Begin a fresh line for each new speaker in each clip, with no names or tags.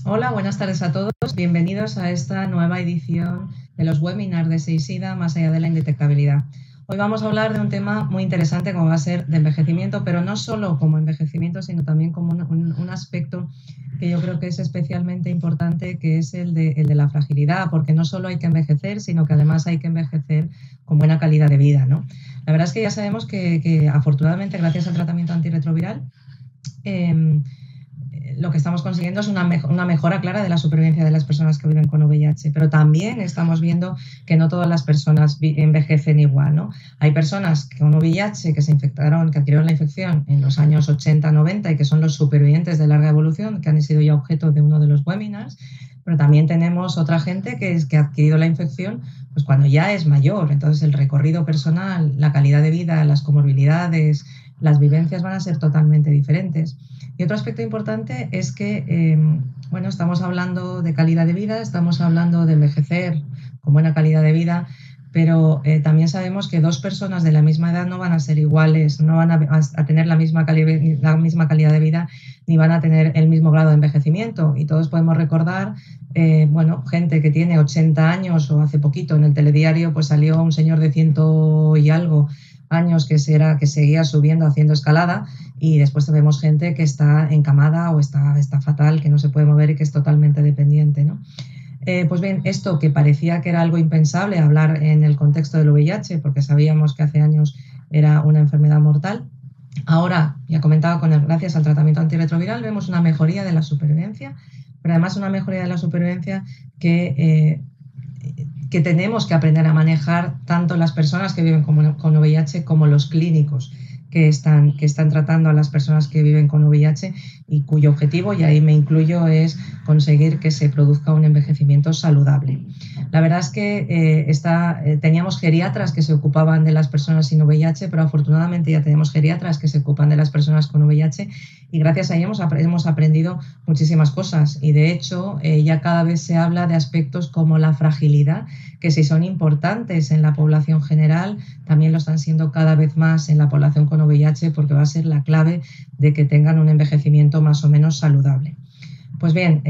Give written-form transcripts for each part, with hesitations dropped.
Hola, buenas tardes a todos. Bienvenidos a esta nueva edición de los webinars de SEISIDA más allá de la indetectabilidad. Hoy vamos a hablar de un tema muy interesante como va a ser de envejecimiento, pero no solo como envejecimiento, sino también como un aspecto que yo creo que es especialmente importante, que es el de la fragilidad, porque no solo hay que envejecer, sino que además hay que envejecer con buena calidad de vida, ¿no? La verdad es que ya sabemos que afortunadamente, gracias al tratamiento antirretroviral, lo que estamos consiguiendo es una mejora clara de la supervivencia de las personas que viven con VIH, pero también estamos viendo que no todas las personas envejecen igual, ¿no? Hay personas con VIH que se infectaron, que adquirieron la infección en los años 80, 90 y que son los supervivientes de larga evolución, que han sido ya objeto de uno de los webinars, pero también tenemos otra gente que ha adquirido la infección pues cuando ya es mayor. Entonces el recorrido personal, la calidad de vida, las comorbilidades, las vivencias van a ser totalmente diferentes. Y otro aspecto importante es que, bueno, estamos hablando de calidad de vida, estamos hablando de envejecer con buena calidad de vida, pero también sabemos que dos personas de la misma edad no van a ser iguales, no van a tener la misma calidad de vida, ni van a tener el mismo grado de envejecimiento. Y todos podemos recordar, bueno, gente que tiene 80 años o hace poquito en el telediario, pues salió un señor de 100 y algo años que seguía subiendo, haciendo escalada, y después vemos gente que está encamada o está fatal, que no se puede mover y que es totalmente dependiente, ¿no? Pues bien, esto que parecía que era algo impensable hablar en el contexto del VIH, porque sabíamos que hace años era una enfermedad mortal, ahora, ya comentaba, gracias al tratamiento antirretroviral vemos una mejoría de la supervivencia, pero además una mejoría de la supervivencia que tenemos que aprender a manejar tanto las personas que viven con VIH como los clínicos que están tratando a las personas que viven con VIH y cuyo objetivo, y ahí me incluyo, es conseguir que se produzca un envejecimiento saludable. La verdad es que teníamos geriatras que se ocupaban de las personas sin VIH, pero afortunadamente ya tenemos geriatras que se ocupan de las personas con VIH y gracias a ello hemos aprendido muchísimas cosas y de hecho ya cada vez se habla de aspectos como la fragilidad, que si son importantes en la población general, también lo están siendo cada vez más en la población con VIH, porque va a ser la clave de que tengan un envejecimiento más o menos saludable. Pues bien,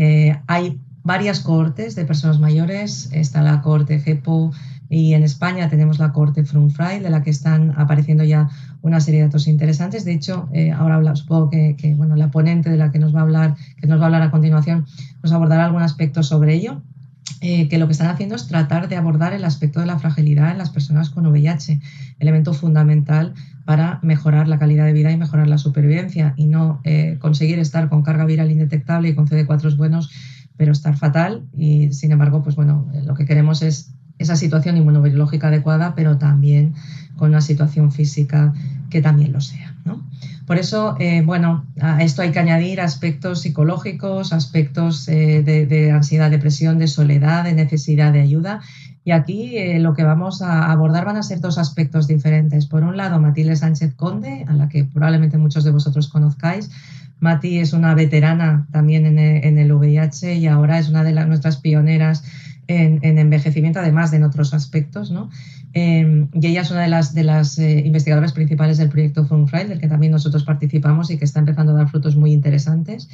hay varias cohortes de personas mayores, está la cohorte GEPO y en España tenemos la cohorte Frunfry, de la que están apareciendo ya una serie de datos interesantes. De hecho, ahora supongo que bueno, la ponente de la que nos va a hablar a continuación, nos abordará algún aspecto sobre ello. Que lo que están haciendo es tratar de abordar el aspecto de la fragilidad en las personas con VIH, elemento fundamental para mejorar la calidad de vida y mejorar la supervivencia y no conseguir estar con carga viral indetectable y con CD4 buenos, pero estar fatal y sin embargo, pues bueno, lo que queremos es esa situación inmunobiológica adecuada, pero también con una situación física que también lo sea, ¿no? Por eso, bueno, a esto hay que añadir aspectos psicológicos, aspectos de ansiedad, depresión, de soledad, de necesidad de ayuda. Y aquí lo que vamos a abordar van a ser dos aspectos diferentes. Por un lado, Matilde Sánchez Conde, a la que probablemente muchos de vosotros conozcáis. Mati es una veterana también en el VIH y ahora es una de nuestras pioneras en envejecimiento, además de en otros aspectos, ¿no? Y ella es una de las investigadoras principales del proyecto Frunfry, del que también nosotros participamos y que está empezando a dar frutos muy interesantes.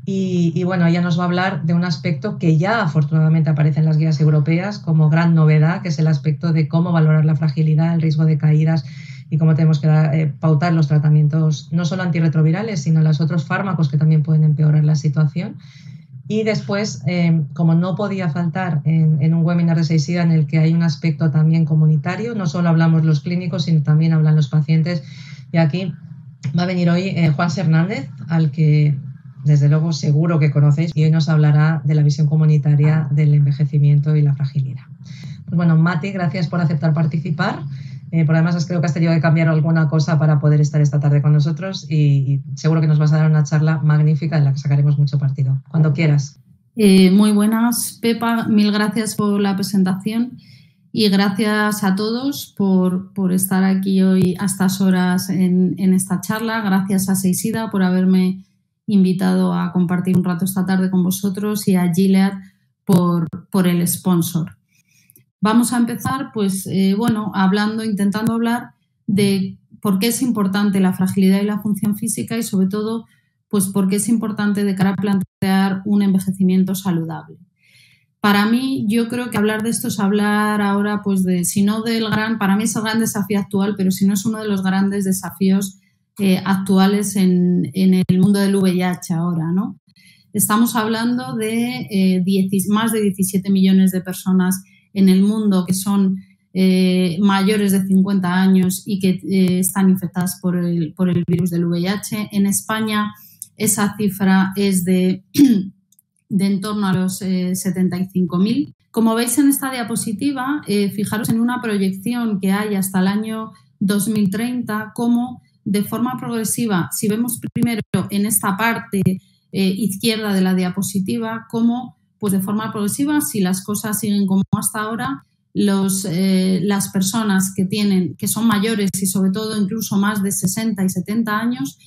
Y bueno, ella nos va a hablar de un aspecto que ya afortunadamente aparece en las guías europeas como gran novedad, que es el aspecto de cómo valorar la fragilidad, el riesgo de caídas y cómo tenemos que pautar los tratamientos, no solo antirretrovirales, sino los otros fármacos que también pueden empeorar la situación. Y después, como no podía faltar en un webinar de SEISIDA en el que hay un aspecto también comunitario, no solo hablamos los clínicos, sino también hablan los pacientes. Y aquí va a venir hoy Juan Hernández, al que desde luego seguro que conocéis, y hoy nos hablará de la visión comunitaria del envejecimiento y la fragilidad. Pues bueno, Mati, gracias por aceptar participar. Por además, creo que has tenido que cambiar alguna cosa para poder estar esta tarde con nosotros y seguro que nos vas a dar una charla magnífica de la que sacaremos mucho partido. Cuando quieras.
Muy buenas, Pepa. Mil gracias por la presentación y gracias a todos por estar aquí hoy a estas horas en esta charla. Gracias a SEISIDA por haberme invitado a compartir un rato esta tarde con vosotros y a Gilead por el sponsor. Vamos a empezar, pues, bueno, intentando hablar de por qué es importante la fragilidad y la función física y, sobre todo, pues porque es importante de cara a plantear un envejecimiento saludable. Para mí, yo creo que hablar de esto es hablar ahora, pues para mí es el gran desafío actual, pero si no es uno de los grandes desafíos actuales en el mundo del VIH ahora, ¿no? Estamos hablando de más de 17 millones de personas en el mundo que son mayores de 50 años y que están infectadas por el virus del VIH. En España esa cifra es de en torno a los 75.000. Como veis en esta diapositiva, fijaros en una proyección que hay hasta el año 2030, cómo de forma progresiva, si vemos primero en esta parte izquierda de la diapositiva, cómo pues de forma progresiva, si las cosas siguen como hasta ahora, las personas que son mayores y sobre todo incluso más de 60 y 70 años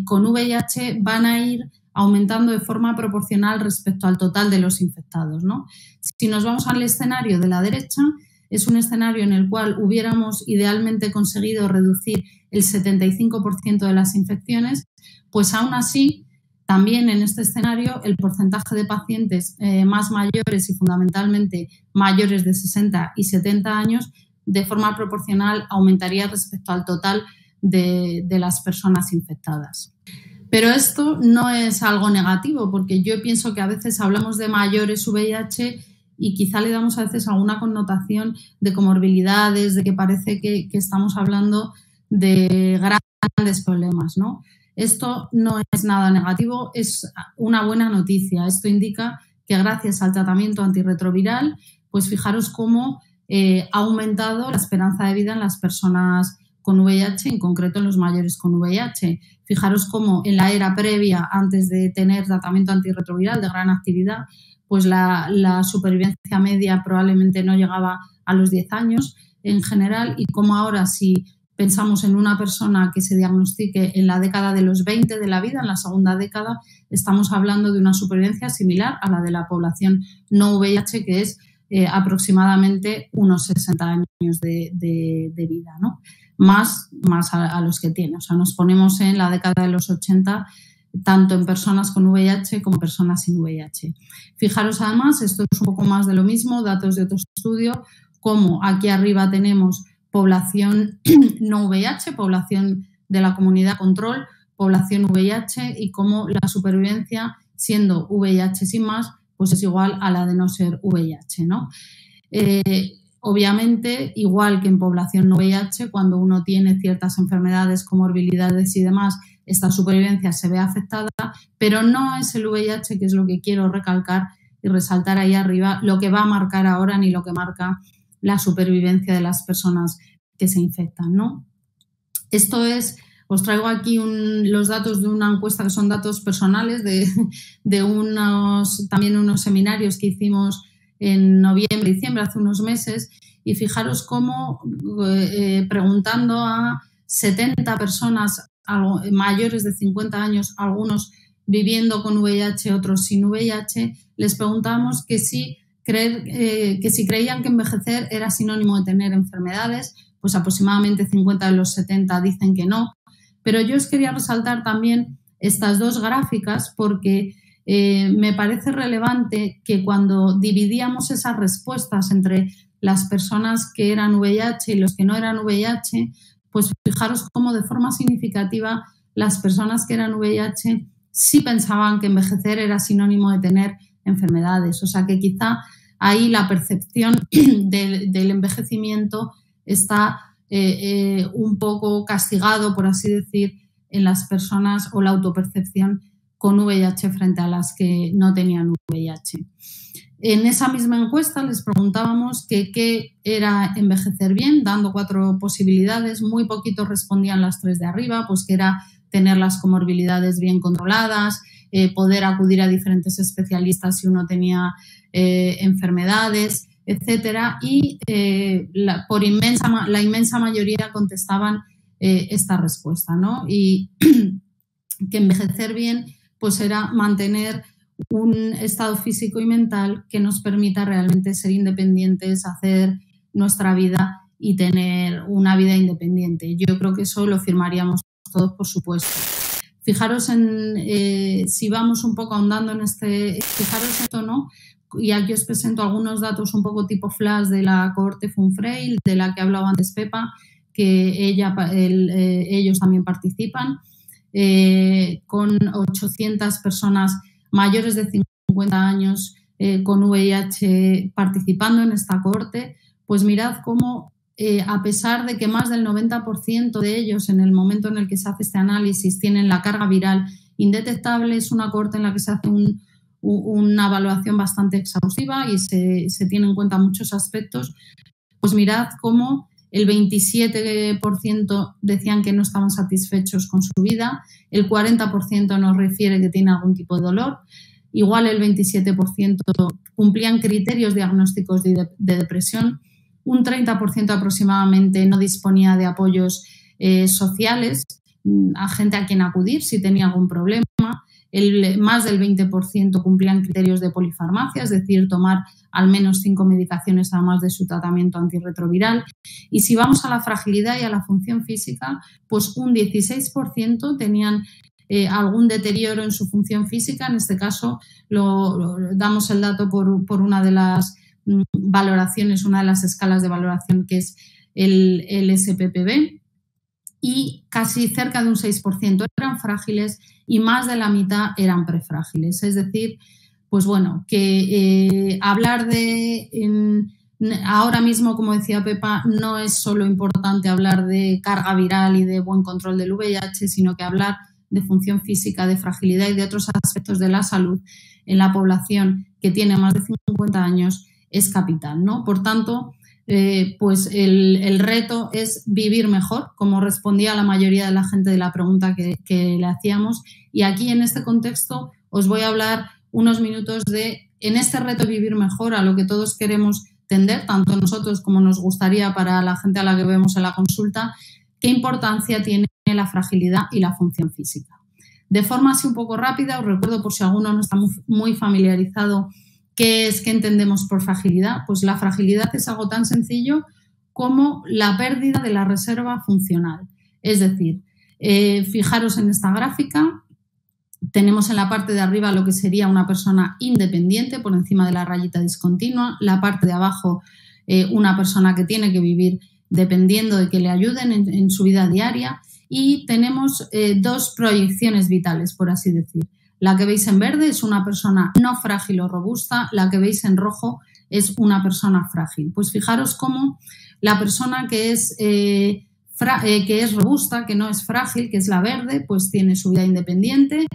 con VIH van a ir aumentando de forma proporcional respecto al total de los infectados, ¿no? Si nos vamos al escenario de la derecha, es un escenario en el cual hubiéramos idealmente conseguido reducir el 75% de las infecciones, pues aún así, también en este escenario, el porcentaje de pacientes más mayores y fundamentalmente mayores de 60 y 70 años, de forma proporcional aumentaría respecto al total de las personas infectadas. Pero esto no es algo negativo, porque yo pienso que a veces hablamos de mayores VIH y quizá le damos a veces alguna connotación de comorbilidades, de que parece que estamos hablando de grandes problemas, ¿no? Esto no es nada negativo, es una buena noticia. Esto indica que gracias al tratamiento antirretroviral, pues fijaros cómo ha aumentado la esperanza de vida en las personas con VIH, en concreto en los mayores con VIH. Fijaros cómo en la era previa, antes de tener tratamiento antirretroviral de gran actividad, pues la supervivencia media probablemente no llegaba a los 10 años en general, y cómo ahora, si pensamos en una persona que se diagnostique en la década de los 20 de la vida, en la segunda década, estamos hablando de una supervivencia similar a la de la población no VIH, que es aproximadamente unos 60 años de vida, ¿no? Más a los que tiene. O sea, nos ponemos en la década de los 80, tanto en personas con VIH como personas sin VIH. Fijaros además, esto es un poco más de lo mismo, datos de otro estudio, como aquí arriba tenemos población no VIH, población de la comunidad control, población VIH, y cómo la supervivencia, siendo VIH sin más, pues es igual a la de no ser VIH, ¿no? Obviamente, igual que en población no VIH, cuando uno tiene ciertas enfermedades, comorbilidades y demás, esta supervivencia se ve afectada, pero no es el VIH, que es lo que quiero recalcar y resaltar ahí arriba, lo que va a marcar ahora ni lo que marca la supervivencia de las personas que se infectan, ¿no? Esto es, os traigo aquí los datos de una encuesta que son datos personales de también unos seminarios que hicimos en noviembre, diciembre, hace unos meses, y fijaros cómo preguntando a 70 personas mayores de 50 años, algunos viviendo con VIH, otros sin VIH, les preguntábamos que si creían que envejecer era sinónimo de tener enfermedades, pues aproximadamente 50 de los 70 dicen que no. Pero yo os quería resaltar también estas dos gráficas porque me parece relevante que cuando dividíamos esas respuestas entre las personas que eran VIH y los que no eran VIH, pues fijaros cómo de forma significativa las personas que eran VIH sí pensaban que envejecer era sinónimo de tener enfermedades. O sea que quizá ahí la percepción del envejecimiento está un poco castigado, por así decir, en las personas, o la autopercepción con VIH frente a las que no tenían VIH. En esa misma encuesta les preguntábamos que qué era envejecer bien, dando 4 posibilidades. Muy poquitos respondían las 3 de arriba, pues que era tener las comorbilidades bien controladas, poder acudir a diferentes especialistas si uno tenía enfermedades, etcétera. Y la inmensa mayoría contestaban esta respuesta, ¿no? Y que envejecer bien pues era mantener un estado físico y mental que nos permita realmente ser independientes, hacer nuestra vida y tener una vida independiente. Yo creo que eso lo firmaríamos todos, por supuesto. Fijaros en, si vamos un poco ahondando en fijaros esto, ¿no? Y aquí os presento algunos datos un poco tipo flash de la cohorte Funfrail, de la que hablaba antes Pepa, que ellos también participan, con 800 personas mayores de 50 años con VIH participando en esta cohorte. Pues mirad cómo, a pesar de que más del 90% de ellos en el momento en el que se hace este análisis tienen la carga viral indetectable, es una cohorte en la que se hace una evaluación bastante exhaustiva y se tienen en cuenta muchos aspectos. Pues mirad cómo el 27% decían que no estaban satisfechos con su vida, el 40% nos refiere que tiene algún tipo de dolor, igual el 27% cumplían criterios diagnósticos de depresión, un 30% aproximadamente no disponía de apoyos sociales, a gente a quien acudir si tenía algún problema. Más del 20% cumplían criterios de polifarmacia, es decir, tomar al menos 5 medicaciones además de su tratamiento antirretroviral. Y si vamos a la fragilidad y a la función física, pues un 16% tenían algún deterioro en su función física. En este caso, damos el dato por una de las valoraciones, una de las escalas de valoración, que es el SPPB. Y casi cerca de un 6% eran frágiles y más de la mitad eran prefrágiles. Es decir, pues bueno, que hablar ahora mismo, como decía Pepa, no es solo importante hablar de carga viral y de buen control del VIH, sino que hablar de función física, de fragilidad y de otros aspectos de la salud en la población que tiene más de 50 años es capital, ¿no? Por tanto, pues el reto es vivir mejor, como respondía la mayoría de la gente de la pregunta que le hacíamos. Y aquí, en este contexto, os voy a hablar unos minutos en este reto de vivir mejor, a lo que todos queremos tender, tanto nosotros como nos gustaría para la gente a la que vemos en la consulta, qué importancia tiene la fragilidad y la función física. De forma así un poco rápida, os recuerdo, por si alguno no está muy familiarizado, ¿qué entendemos por fragilidad? Pues la fragilidad es algo tan sencillo como la pérdida de la reserva funcional. Es decir, fijaros en esta gráfica, tenemos en la parte de arriba lo que sería una persona independiente por encima de la rayita discontinua, la parte de abajo una persona que tiene que vivir dependiendo de que le ayuden en su vida diaria, y tenemos dos proyecciones vitales, por así decir. La que veis en verde es una persona no frágil o robusta, la que veis en rojo es una persona frágil. Pues fijaros cómo la persona que es robusta, que no es frágil, que es la verde, pues tiene su vida independiente,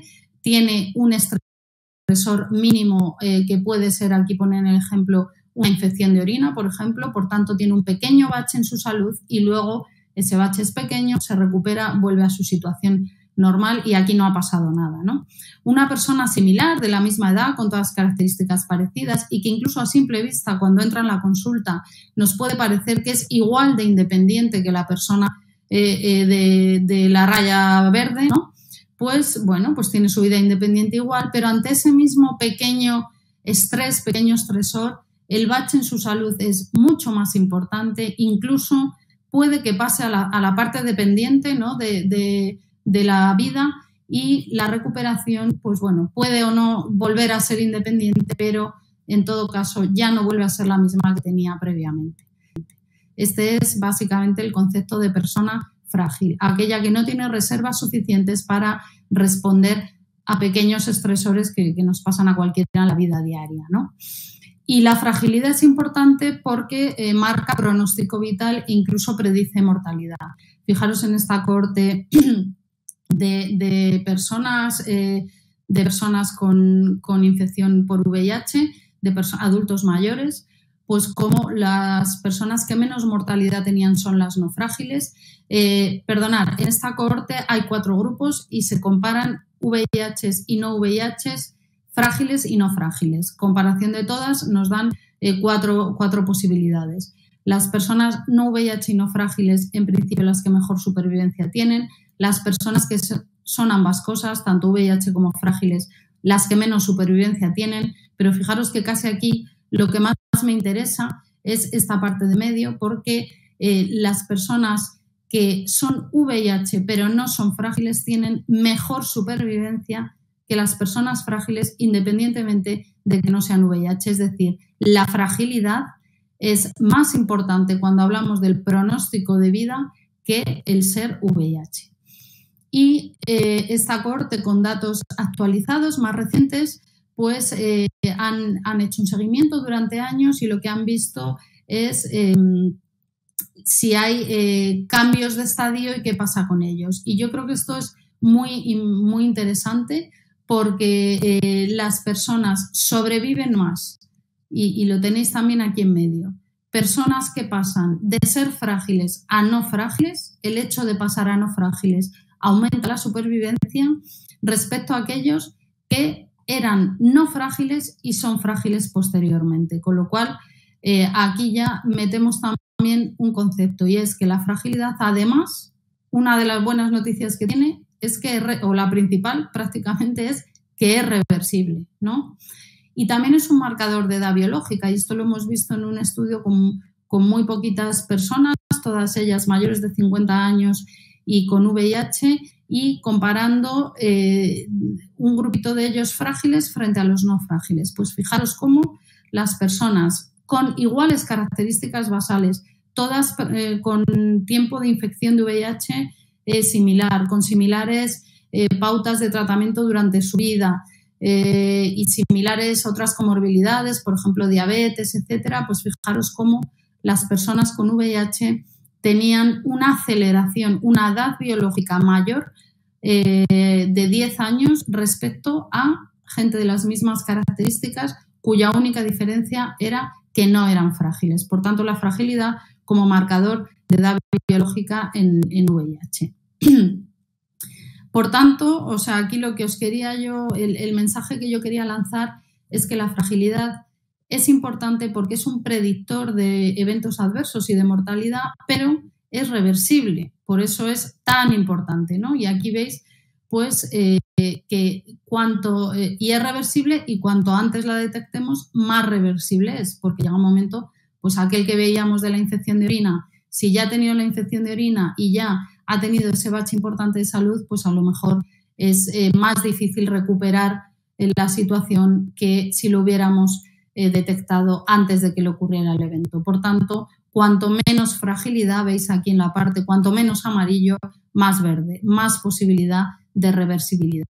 tiene un estresor mínimo que puede ser, aquí ponen el ejemplo, una infección de orina, por ejemplo, por tanto tiene un pequeño bache en su salud y luego ese bache es pequeño, se recupera, vuelve a su situación normal y aquí no ha pasado nada, ¿no? Una persona similar, de la misma edad, con todas las características parecidas y que incluso a simple vista, cuando entra en la consulta, nos puede parecer que es igual de independiente que la persona de la raya verde, ¿no? Pues bueno, pues tiene su vida independiente igual, pero ante ese mismo pequeño estresor, el bache en su salud es mucho más importante, incluso puede que pase a la parte dependiente, ¿no? de la vida, y la recuperación, pues bueno, puede o no volver a ser independiente, pero en todo caso ya no vuelve a ser la misma que tenía previamente. Este es básicamente el concepto de persona frágil, aquella que no tiene reservas suficientes para responder a pequeños estresores que nos pasan a cualquiera en la vida diaria, ¿no? Y la fragilidad es importante porque marca pronóstico vital e incluso predice mortalidad. Fijaros en esta cohorte de personas con infección por VIH, adultos mayores, pues como las personas que menos mortalidad tenían son las no frágiles. En esta cohorte hay 4 grupos y se comparan VIHs y no VIHs, frágiles y no frágiles. Comparación de todas nos dan 4 posibilidades. Las personas no VIH y no frágiles, en principio, las que mejor supervivencia tienen. Las personas que son ambas cosas, tanto VIH como frágiles, las que menos supervivencia tienen. Pero fijaros que casi aquí lo que más me interesa es esta parte de medio, porque las personas que son VIH pero no son frágiles tienen mejor supervivencia que las personas frágiles independientemente de que no sean VIH. Es decir, la fragilidad es más importante cuando hablamos del pronóstico de vida que el ser VIH. Y esta cohorte con datos actualizados más recientes pues han hecho un seguimiento durante años y lo que han visto es si hay cambios de estadio y qué pasa con ellos. Y yo creo que esto es muy, muy interesante porque las personas sobreviven más y lo tenéis también aquí en medio. Personas que pasan de ser frágiles a no frágiles, el hecho de pasar a no frágiles aumenta la supervivencia respecto a aquellos que eran no frágiles y son frágiles posteriormente. Con lo cual, aquí ya metemos también un concepto y es que la fragilidad, además, una de las buenas noticias que tiene es que, o la principal prácticamente es que es reversible, ¿no? Y también es un marcador de edad biológica y esto lo hemos visto en un estudio con muy poquitas personas, todas ellas mayores de 50 años y con VIH y comparando un grupito de ellos frágiles frente a los no frágiles. Pues fijaros cómo las personas con iguales características basales, todas con tiempo de infección de VIH similar, con similares pautas de tratamiento durante su vida y similares otras comorbilidades, por ejemplo, diabetes, etcétera, pues fijaros cómo las personas con VIH tenían una aceleración, una edad biológica mayor de 10 años respecto a gente de las mismas características cuya única diferencia era que no eran frágiles. Por tanto, la fragilidad como marcador de edad biológica en VIH. Por tanto, o sea, aquí lo que os quería yo, el mensaje que yo quería lanzar es que la fragilidad es importante porque es un predictor de eventos adversos y de mortalidad, pero es reversible, por eso es tan importante, ¿no? Y aquí veis, pues, que cuanto, y es reversible y cuanto antes la detectemos, más reversible es, porque llega un momento, pues aquel que veíamos de la infección de orina, si ya ha tenido la infección de orina y ya ha tenido ese bache importante de salud, pues a lo mejor es más difícil recuperar la situación que si lo hubiéramos detectado antes de que le ocurriera el evento. Por tanto, cuanto menos fragilidad, veis aquí en la parte, cuanto menos amarillo, más verde, más posibilidad de reversibilidad.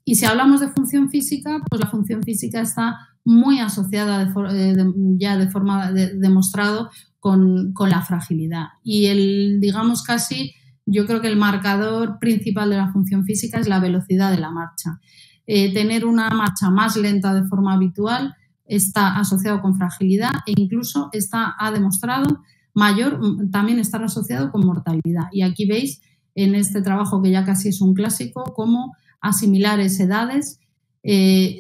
Y si hablamos de función física, pues la función física está muy asociada ya de forma demostrado con la fragilidad. Y digamos casi, yo creo que el marcador principal de la función física es la velocidad de la marcha. Tener una marcha más lenta de forma habitual está asociado con fragilidad e incluso ha demostrado también estar asociado con mortalidad. Y aquí veis en este trabajo que ya casi es un clásico cómo a similares edades,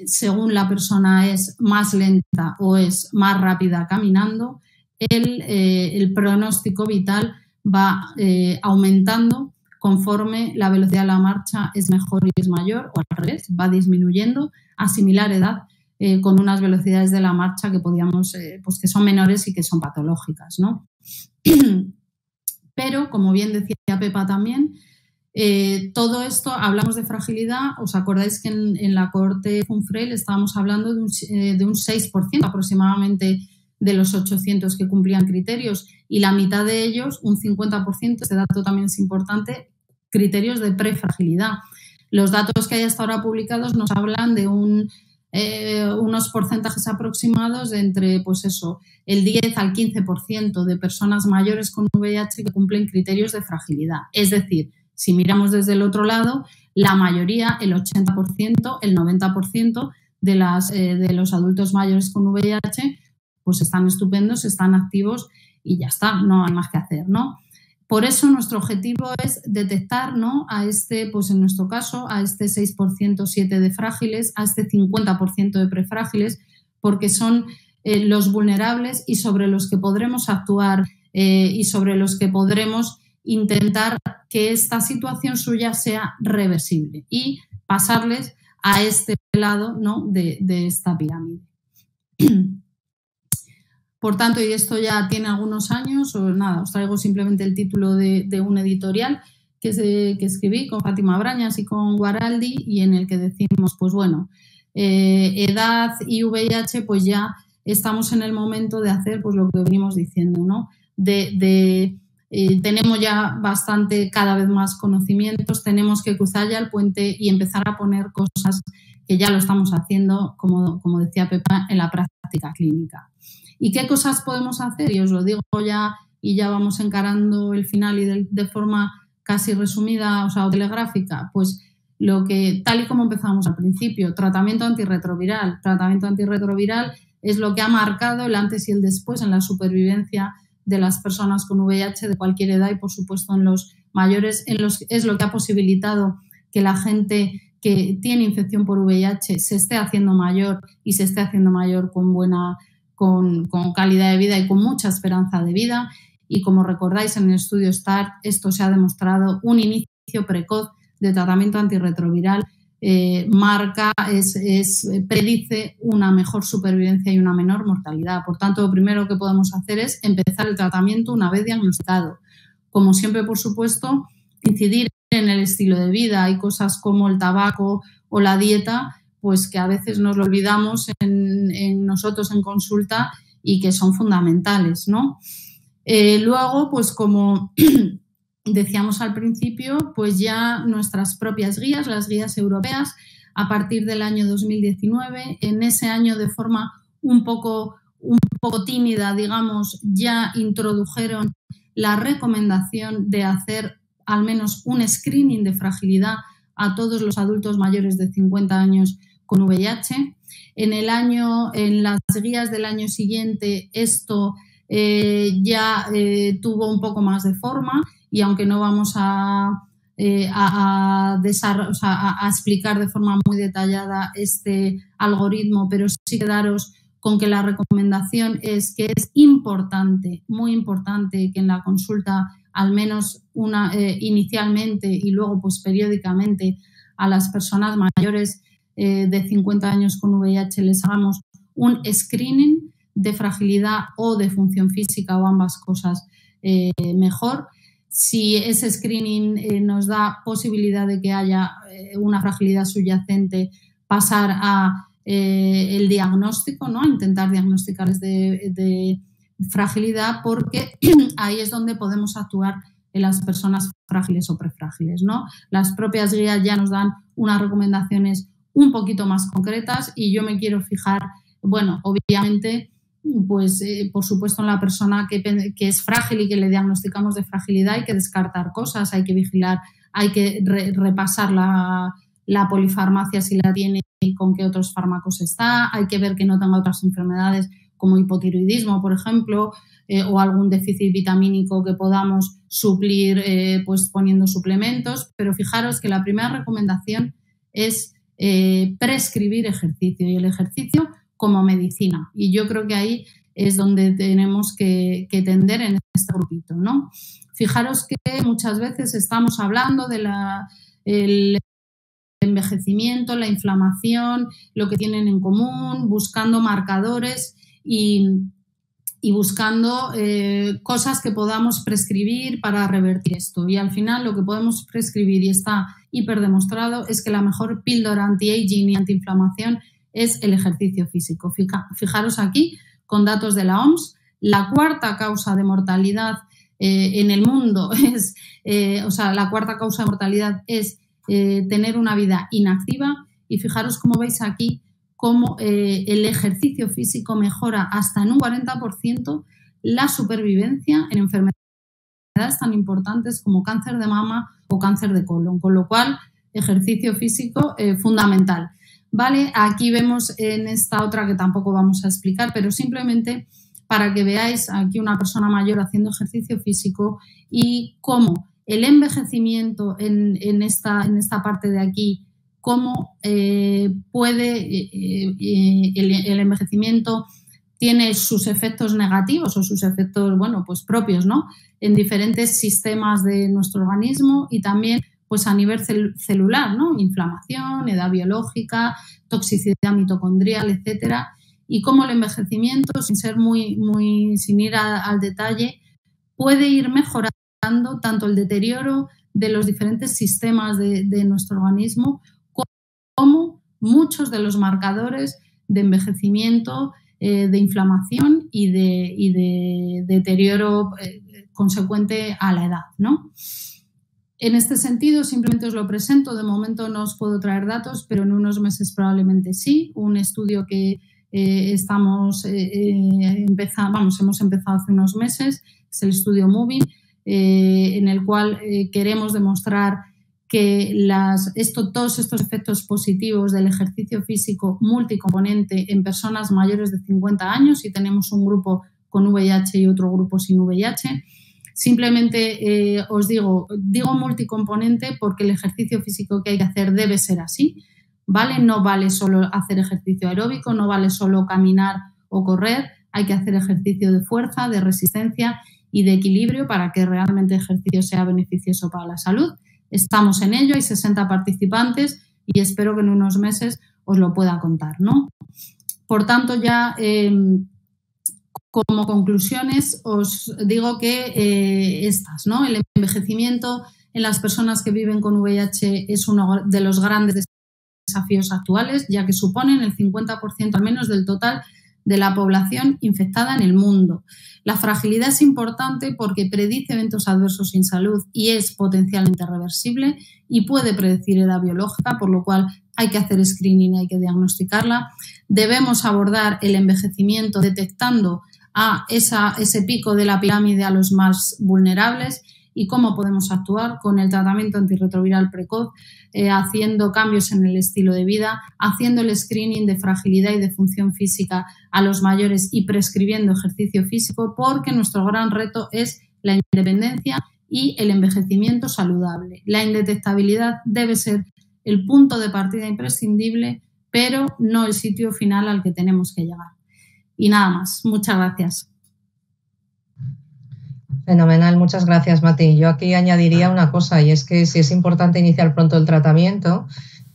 según la persona es más lenta o es más rápida caminando, el pronóstico vital va aumentando conforme la velocidad de la marcha es mejor y es mayor, o al revés, va disminuyendo a similar edad con unas velocidades de la marcha que podíamos, pues que son menores y que son patológicas, ¿no? Pero, como bien decía Pepa también, todo esto, hablamos de fragilidad, ¿os acordáis que en la cohorte Funfrail estábamos hablando de un 6% aproximadamente de los 800 que cumplían criterios y la mitad de ellos, un 50%, este dato también es importante, criterios de prefragilidad. Los datos que hay hasta ahora publicados nos hablan de unos porcentajes aproximados de entre, pues eso, el 10 al 15% de personas mayores con VIH que cumplen criterios de fragilidad. Es decir, si miramos desde el otro lado, la mayoría, el 80%, el 90% de los adultos mayores con VIH, pues están estupendos, están activos y ya está, no hay más que hacer, ¿no? Por eso nuestro objetivo es detectar, ¿no?, a pues en nuestro caso, a este 6%, 7% de frágiles, a este 50% de prefrágiles, porque son los vulnerables y sobre los que podremos actuar y sobre los que podremos intentar que esta situación suya sea reversible y pasarles a este lado, ¿no?, de esta pirámide. Por tanto, y esto ya tiene algunos años, o nada, os traigo simplemente el título de un editorial que escribí con Fátima Brañas y con Guaraldi, y en el que decimos, pues bueno, edad y VIH, pues ya estamos en el momento de hacer pues lo que venimos diciendo, ¿no? Tenemos ya bastante, cada vez más conocimientos, tenemos que cruzar ya el puente y empezar a poner cosas que ya lo estamos haciendo, como decía Pepa, en la práctica clínica. ¿Y qué cosas podemos hacer? Y os lo digo ya, y ya vamos encarando el final y de forma casi resumida, o sea, o telegráfica, pues lo que, tal y como empezamos al principio, tratamiento antirretroviral. Tratamiento antirretroviral es lo que ha marcado el antes y el después en la supervivencia de las personas con VIH de cualquier edad y, por supuesto, en los mayores, es lo que ha posibilitado que la gente que tiene infección por VIH se esté haciendo mayor y se esté haciendo mayor con calidad de vida y con mucha esperanza de vida. Y como recordáis en el estudio START, esto se ha demostrado, un inicio precoz de tratamiento antirretroviral predice una mejor supervivencia y una menor mortalidad. Por tanto, lo primero que podemos hacer es empezar el tratamiento una vez diagnosticado. Como siempre, por supuesto, incidir en el estilo de vida. Hay cosas como el tabaco o la dieta, pues que a veces nos lo olvidamos en nosotros en consulta y que son fundamentales, ¿no? Luego, pues como decíamos al principio, pues ya nuestras propias guías, las guías europeas, a partir del año 2019, en ese año de forma un poco tímida, digamos, ya introdujeron la recomendación de hacer al menos un screening de fragilidad a todos los adultos mayores de 50 años con VIH. En las guías del año siguiente esto ya tuvo un poco más de forma, y aunque no vamos a explicar de forma muy detallada este algoritmo, pero sí quedaros con que la recomendación es que es importante, muy importante, que en la consulta, al menos inicialmente y luego pues periódicamente, a las personas mayores de 50 años con VIH les hagamos un screening de fragilidad o de función física, o ambas cosas mejor. Si ese screening nos da posibilidad de que haya una fragilidad subyacente, pasar a el diagnóstico, ¿no? Intentar diagnosticar de fragilidad, porque ahí es donde podemos actuar en las personas frágiles o prefrágiles, ¿no? Las propias guías ya nos dan unas recomendaciones un poquito más concretas, y yo me quiero fijar, bueno, obviamente, pues por supuesto en la persona que es frágil y que le diagnosticamos de fragilidad hay que descartar cosas, hay que vigilar, hay que repasar la polifarmacia si la tiene y con qué otros fármacos está, hay que ver que no tenga otras enfermedades como hipotiroidismo, por ejemplo, o algún déficit vitamínico que podamos suplir pues poniendo suplementos. Pero fijaros que la primera recomendación es prescribir ejercicio, y el ejercicio como medicina. Y yo creo que ahí es donde tenemos que tender en este grupito, ¿no? Fijaros que muchas veces estamos hablando de el envejecimiento, la inflamación, lo que tienen en común, buscando marcadores y buscando cosas que podamos prescribir para revertir esto. Y al final lo que podemos prescribir, y está hiperdemostrado, es que la mejor píldora anti-aging y antiinflamación es el ejercicio físico. Fijaros aquí, con datos de la OMS, la cuarta causa de mortalidad en el mundo es, la cuarta causa de mortalidad es tener una vida inactiva. Y fijaros cómo veis aquí cómo el ejercicio físico mejora hasta en un 40% la supervivencia en enfermedades tan importantes como cáncer de mama o cáncer de colon, con lo cual ejercicio físico fundamental. Vale, aquí vemos en esta otra, que tampoco vamos a explicar, pero simplemente para que veáis aquí una persona mayor haciendo ejercicio físico y cómo el envejecimiento en esta parte de aquí, cómo puede el envejecimiento tiene sus efectos negativos o sus efectos, bueno, pues propios, ¿no? En diferentes sistemas de nuestro organismo, y también pues a nivel celular, ¿no? Inflamación, edad biológica, toxicidad mitocondrial, etcétera. y cómo el envejecimiento, sin ir al detalle, puede ir mejorando tanto el deterioro de los diferentes sistemas de nuestro organismo como muchos de los marcadores de envejecimiento, de inflamación y de deterioro consecuente a la edad, ¿no? En este sentido, simplemente os lo presento. De momento no os puedo traer datos, pero en unos meses probablemente sí. Un estudio que hemos empezado hace unos meses, es el estudio Moving, en el cual queremos demostrar que todos estos efectos positivos del ejercicio físico multicomponente en personas mayores de 50 años, y tenemos un grupo con VIH y otro grupo sin VIH. Simplemente os digo multicomponente porque el ejercicio físico que hay que hacer debe ser así, ¿vale? No vale solo hacer ejercicio aeróbico, no vale solo caminar o correr, hay que hacer ejercicio de fuerza, de resistencia y de equilibrio para que realmente el ejercicio sea beneficioso para la salud. Estamos en ello, hay 60 participantes y espero que en unos meses os lo pueda contar, ¿no? Por tanto, ya como conclusiones os digo que estas, ¿no? El envejecimiento en las personas que viven con VIH es uno de los grandes desafíos actuales, ya que suponen el 50% al menos del total de la población infectada en el mundo. La fragilidad es importante porque predice eventos adversos sin salud y es potencialmente reversible y puede predecir edad biológica, por lo cual hay que hacer screening, hay que diagnosticarla. Debemos abordar el envejecimiento detectando a ese pico de la pirámide a los más vulnerables y cómo podemos actuar con el tratamiento antirretroviral precoz, haciendo cambios en el estilo de vida, haciendo el screening de fragilidad y de función física a los mayores y prescribiendo ejercicio físico, porque nuestro gran reto es la independencia y el envejecimiento saludable. La indetectabilidad debe ser el punto de partida imprescindible, pero no el sitio final al que tenemos que llegar. Y nada más. Muchas gracias.
Fenomenal. Muchas gracias, Mati. Yo aquí añadiría una cosa, y es que si es importante iniciar pronto el tratamiento,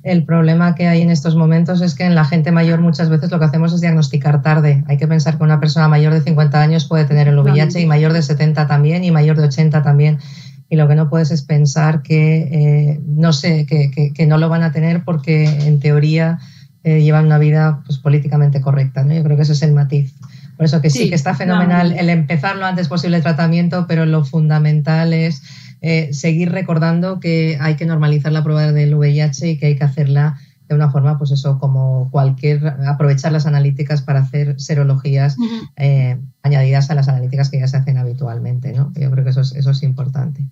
el problema que hay en estos momentos es que en la gente mayor muchas veces lo que hacemos es diagnosticar tarde. Hay que pensar que una persona mayor de 50 años puede tener el VIH y mayor de 70 también y mayor de 80 también. Y lo que no puedes es pensar que no lo van a tener porque en teoría llevan una vida pues, políticamente correcta, ¿no? Yo creo que ese es el matiz. Por eso que sí que está fenomenal el empezar lo antes posible el tratamiento, pero lo fundamental es seguir recordando que hay que normalizar la prueba del VIH y que hay que hacerla de una forma, pues eso, como aprovechar las analíticas para hacer serologías añadidas a las analíticas que ya se hacen habitualmente, ¿no? Yo creo que eso es importante.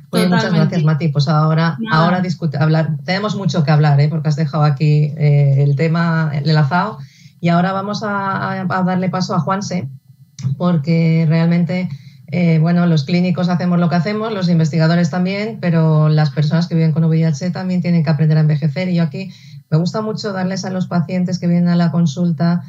Oye, muchas gracias, Mati. Pues ahora tenemos mucho que hablar, porque has dejado aquí el tema enlazado. Y ahora vamos a darle paso a Juanse, porque realmente, los clínicos hacemos lo que hacemos, los investigadores también, pero las personas que viven con VIH también tienen que aprender a envejecer. Y yo aquí me gusta mucho darles a los pacientes que vienen a la consulta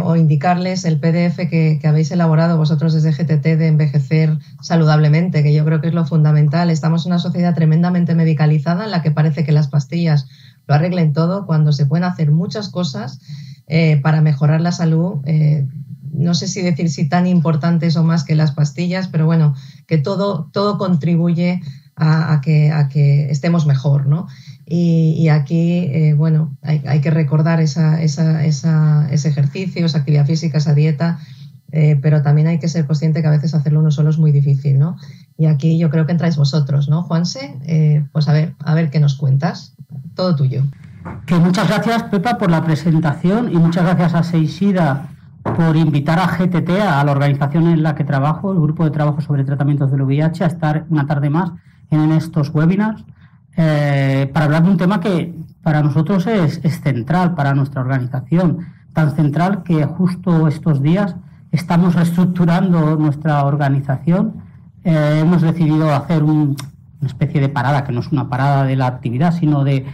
o indicarles el PDF que habéis elaborado vosotros desde GTT de envejecer saludablemente, que yo creo que es lo fundamental. Estamos en una sociedad tremendamente medicalizada en la que parece que las pastillas lo arreglen todo, cuando se pueden hacer muchas cosas para mejorar la salud. No sé si tan importantes o más que las pastillas, pero bueno, que todo contribuye a que estemos mejor, ¿no? Y aquí, hay que recordar ese ejercicio, esa actividad física, esa dieta, pero también hay que ser consciente que a veces hacerlo uno solo es muy difícil, ¿no? Y aquí yo creo que entráis vosotros, ¿no, Juanse? Pues a ver qué nos cuentas. Todo tuyo.
Que muchas gracias, Pepa, por la presentación y muchas gracias a Seixida por invitar a GTT, a la organización en la que trabajo, el grupo de trabajo sobre tratamientos del VIH, a estar una tarde más en estos webinars para hablar de un tema que para nosotros es central para nuestra organización, tan central que justo estos días estamos reestructurando nuestra organización. Hemos decidido hacer una especie de parada, que no es una parada de la actividad, sino de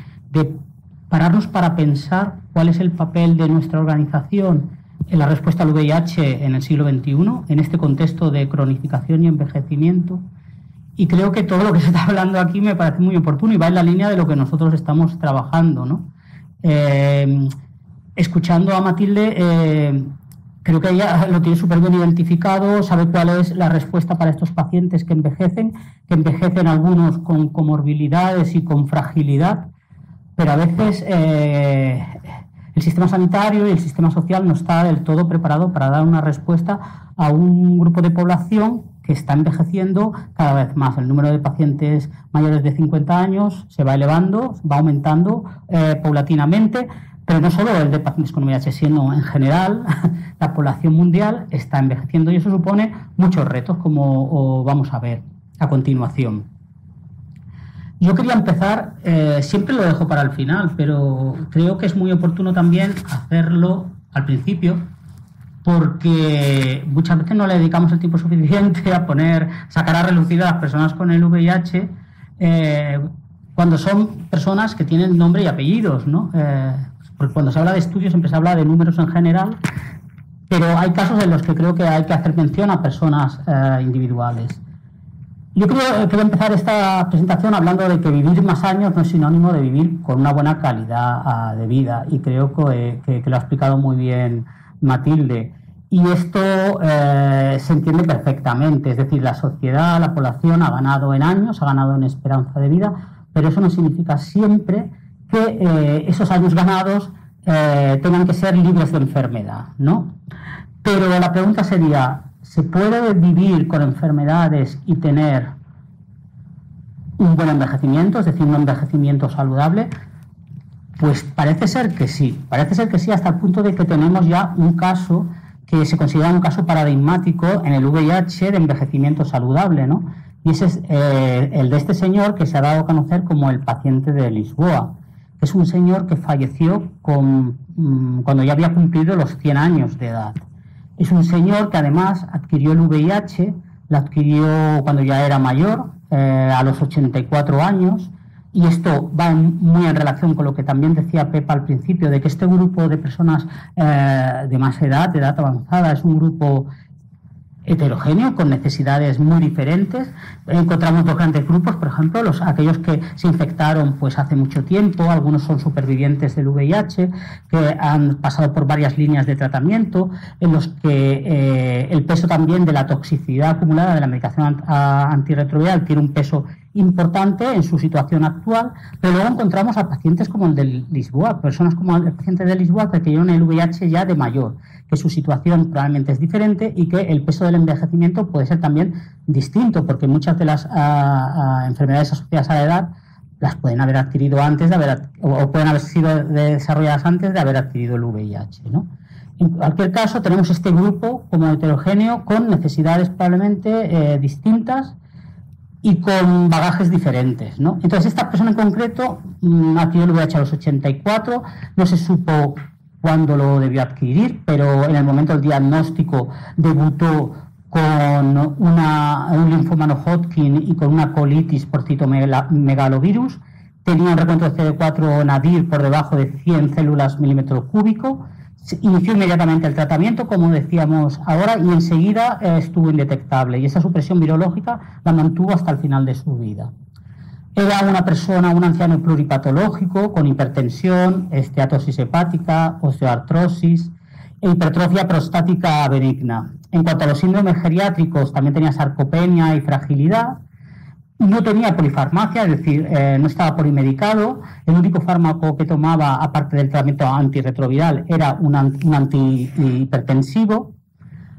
pararnos para pensar cuál es el papel de nuestra organización en la respuesta al VIH en el siglo XXI, en este contexto de cronificación y envejecimiento. Y creo que todo lo que se está hablando aquí me parece muy oportuno y va en la línea de lo que nosotros estamos trabajando, ¿no? escuchando a Matilde, creo que ella lo tiene súper bien identificado, sabe cuál es la respuesta para estos pacientes que envejecen algunos con comorbilidades y con fragilidad, pero a veces el sistema sanitario y el sistema social no está del todo preparado para dar una respuesta a un grupo de población que está envejeciendo cada vez más. El número de pacientes mayores de 50 años se va elevando, va aumentando paulatinamente, pero no solo el de pacientes con VIH, sino en general la población mundial está envejeciendo y eso supone muchos retos, como vamos a ver a continuación. Yo quería empezar, siempre lo dejo para el final, pero creo que es muy oportuno también hacerlo al principio, porque muchas veces no le dedicamos el tiempo suficiente a sacar a relucir a las personas con el VIH, cuando son personas que tienen nombre y apellidos, ¿no? Porque cuando se habla de estudios siempre se habla de números en general, pero hay casos en los que creo que hay que hacer mención a personas individuales. Yo quiero empezar esta presentación hablando de que vivir más años no es sinónimo de vivir con una buena calidad de vida, y creo que lo ha explicado muy bien Matilde. Y esto se entiende perfectamente, es decir, la sociedad, la población ha ganado en años, ha ganado en esperanza de vida, pero eso no significa siempre que esos años ganados tengan que ser libres de enfermedad, ¿no? Pero la pregunta sería, ¿se puede vivir con enfermedades y tener un buen envejecimiento, es decir, un envejecimiento saludable? Pues parece ser que sí, hasta el punto de que tenemos ya un caso que se considera un caso paradigmático en el VIH de envejecimiento saludable, ¿no? Y ese es el de este señor que se ha dado a conocer como el paciente de Lisboa, que es un señor que falleció cuando ya había cumplido los 100 años de edad. Es un señor que además adquirió el VIH, lo adquirió cuando ya era mayor, a los 84 años, y esto va muy en relación con lo que también decía Pepa al principio, de que este grupo de personas de más edad, de edad avanzada, es un grupo heterogéneo, con necesidades muy diferentes. Encontramos dos grandes grupos, por ejemplo, aquellos que se infectaron pues hace mucho tiempo, algunos son supervivientes del VIH, que han pasado por varias líneas de tratamiento, en los que el peso también de la toxicidad acumulada de la medicación antirretroviral tiene un peso importante en su situación actual, pero luego encontramos a pacientes como el de Lisboa, personas como el paciente de Lisboa que tienen el VIH ya de mayor, que su situación probablemente es diferente y que el peso del envejecimiento puede ser también distinto, porque muchas de las enfermedades asociadas a la edad las pueden haber adquirido antes o pueden haber sido desarrolladas antes de haber adquirido el VIH, ¿no? En cualquier caso, tenemos este grupo como heterogéneo con necesidades probablemente distintas y con bagajes diferentes, ¿no? Entonces, esta persona en concreto adquirió el VIH a los 84, no se supo cuándo lo debió adquirir, pero en el momento del diagnóstico debutó con un linfoma no Hodgkin y con una colitis por citomegalovirus, tenía un recuento de CD4 nadir por debajo de 100 células milímetro cúbico, inició inmediatamente el tratamiento, como decíamos ahora, y enseguida estuvo indetectable, y esa supresión virológica la mantuvo hasta el final de su vida. Era un anciano pluripatológico con hipertensión, esteatosis hepática, osteoartrosis e hipertrofia prostática benigna. En cuanto a los síndromes geriátricos, también tenía sarcopenia y fragilidad. No tenía polifarmacia, es decir, no estaba polimedicado. El único fármaco que tomaba, aparte del tratamiento antirretroviral, era un antihipertensivo.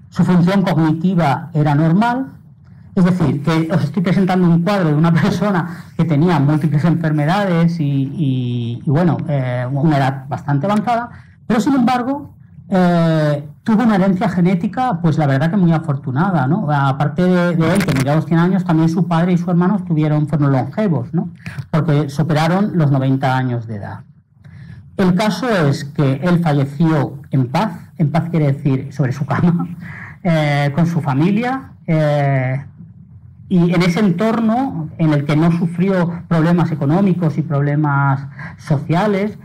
Su función cognitiva era normal. Es decir, que os estoy presentando un cuadro de una persona que tenía múltiples enfermedades y una edad bastante avanzada, pero sin embargo tuvo una herencia genética, pues la verdad que muy afortunada, ¿no? Aparte de él, que murió a los 100 años, también su padre y su hermano fueron longevos, ¿no? Porque superaron los 90 años de edad. El caso es que él falleció en paz quiere decir sobre su cama, con su familia, y en ese entorno en el que no sufrió problemas económicos y problemas sociales,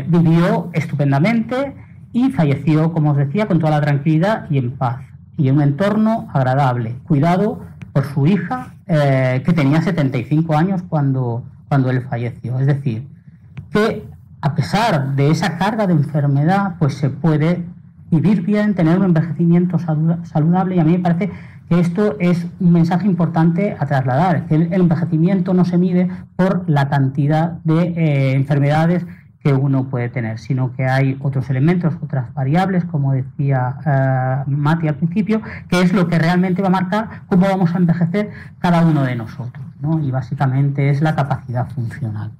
vivió estupendamente y falleció, como os decía, con toda la tranquilidad y en paz, y en un entorno agradable, cuidado por su hija, que tenía 75 años cuando él falleció. Es decir, que a pesar de esa carga de enfermedad, pues se puede vivir bien, tener un envejecimiento saludable, y a mí me parece que esto es un mensaje importante a trasladar, que el envejecimiento no se mide por la cantidad de enfermedades que uno puede tener, sino que hay otros elementos, otras variables, como decía Mati al principio, que es lo que realmente va a marcar cómo vamos a envejecer cada uno de nosotros, ¿no? Y básicamente es la capacidad funcional.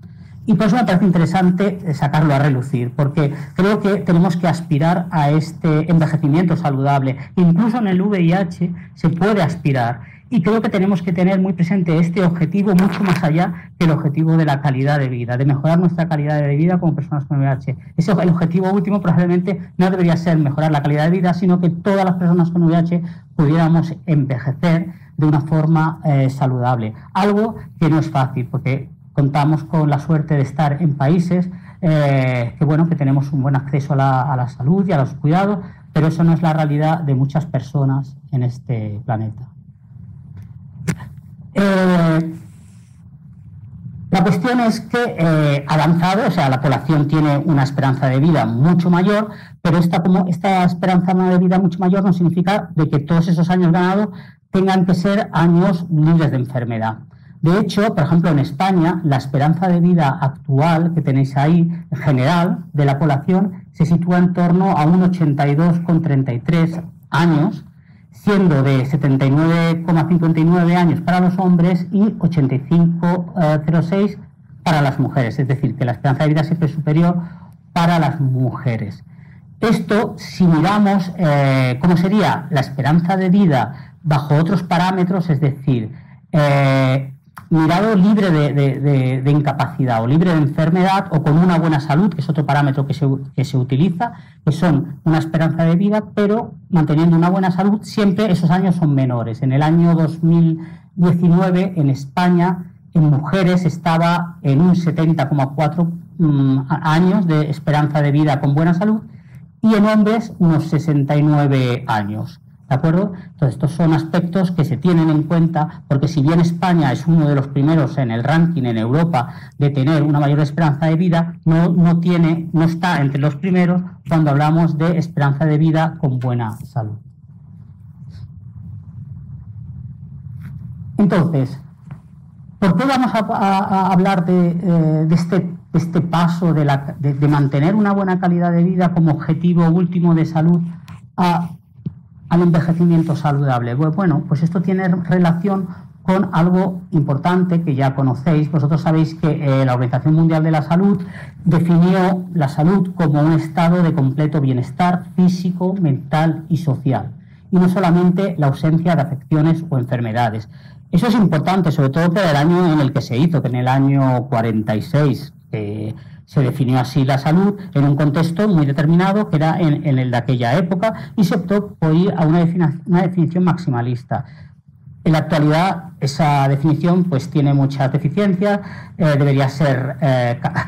Y por eso me parece interesante sacarlo a relucir, porque creo que tenemos que aspirar a este envejecimiento saludable. Incluso en el VIH se puede aspirar, y creo que tenemos que tener muy presente este objetivo mucho más allá que el objetivo de la calidad de vida, de mejorar nuestra calidad de vida como personas con VIH. El objetivo último probablemente no debería ser mejorar la calidad de vida, sino que todas las personas con VIH pudiéramos envejecer de una forma saludable. Algo que no es fácil, porque contamos con la suerte de estar en países que tenemos un buen acceso a la salud y a los cuidados, pero eso no es la realidad de muchas personas en este planeta. La cuestión es que avanzado, o sea, la población tiene una esperanza de vida mucho mayor, pero esta esperanza de vida mucho mayor no significa de que todos esos años ganados tengan que ser años libres de enfermedad. De hecho, por ejemplo, en España, la esperanza de vida actual que tenéis ahí, en general, de la población, se sitúa en torno a un 82,33 años, siendo de 79,59 años para los hombres y 85,06 para las mujeres. Es decir, que la esperanza de vida siempre es superior para las mujeres. Esto, si miramos cómo sería la esperanza de vida bajo otros parámetros, es decir, mirado libre de incapacidad o libre de enfermedad o con una buena salud, que es otro parámetro que se utiliza, que son una esperanza de vida, pero manteniendo una buena salud, siempre esos años son menores. En el año 2019, en España, en mujeres estaba en un 70,4 años de esperanza de vida con buena salud, y en hombres unos 69 años. ¿De acuerdo? Entonces, estos son aspectos que se tienen en cuenta, porque si bien España es uno de los primeros en el ranking en Europa de tener una mayor esperanza de vida, no está entre los primeros cuando hablamos de esperanza de vida con buena salud. Entonces, ¿por qué vamos a hablar de este paso de mantener una buena calidad de vida como objetivo último de salud al envejecimiento saludable? Bueno, pues esto tiene relación con algo importante que ya conocéis. Vosotros sabéis que la Organización Mundial de la Salud definió la salud como un estado de completo bienestar físico, mental y social, y no solamente la ausencia de afecciones o enfermedades. Eso es importante, sobre todo para el año en el que se hizo, que en el año 46 se definió así la salud en un contexto muy determinado, que era en el de aquella época, y se optó por ir a una definición maximalista. En la actualidad esa definición pues tiene muchas deficiencias, debería ser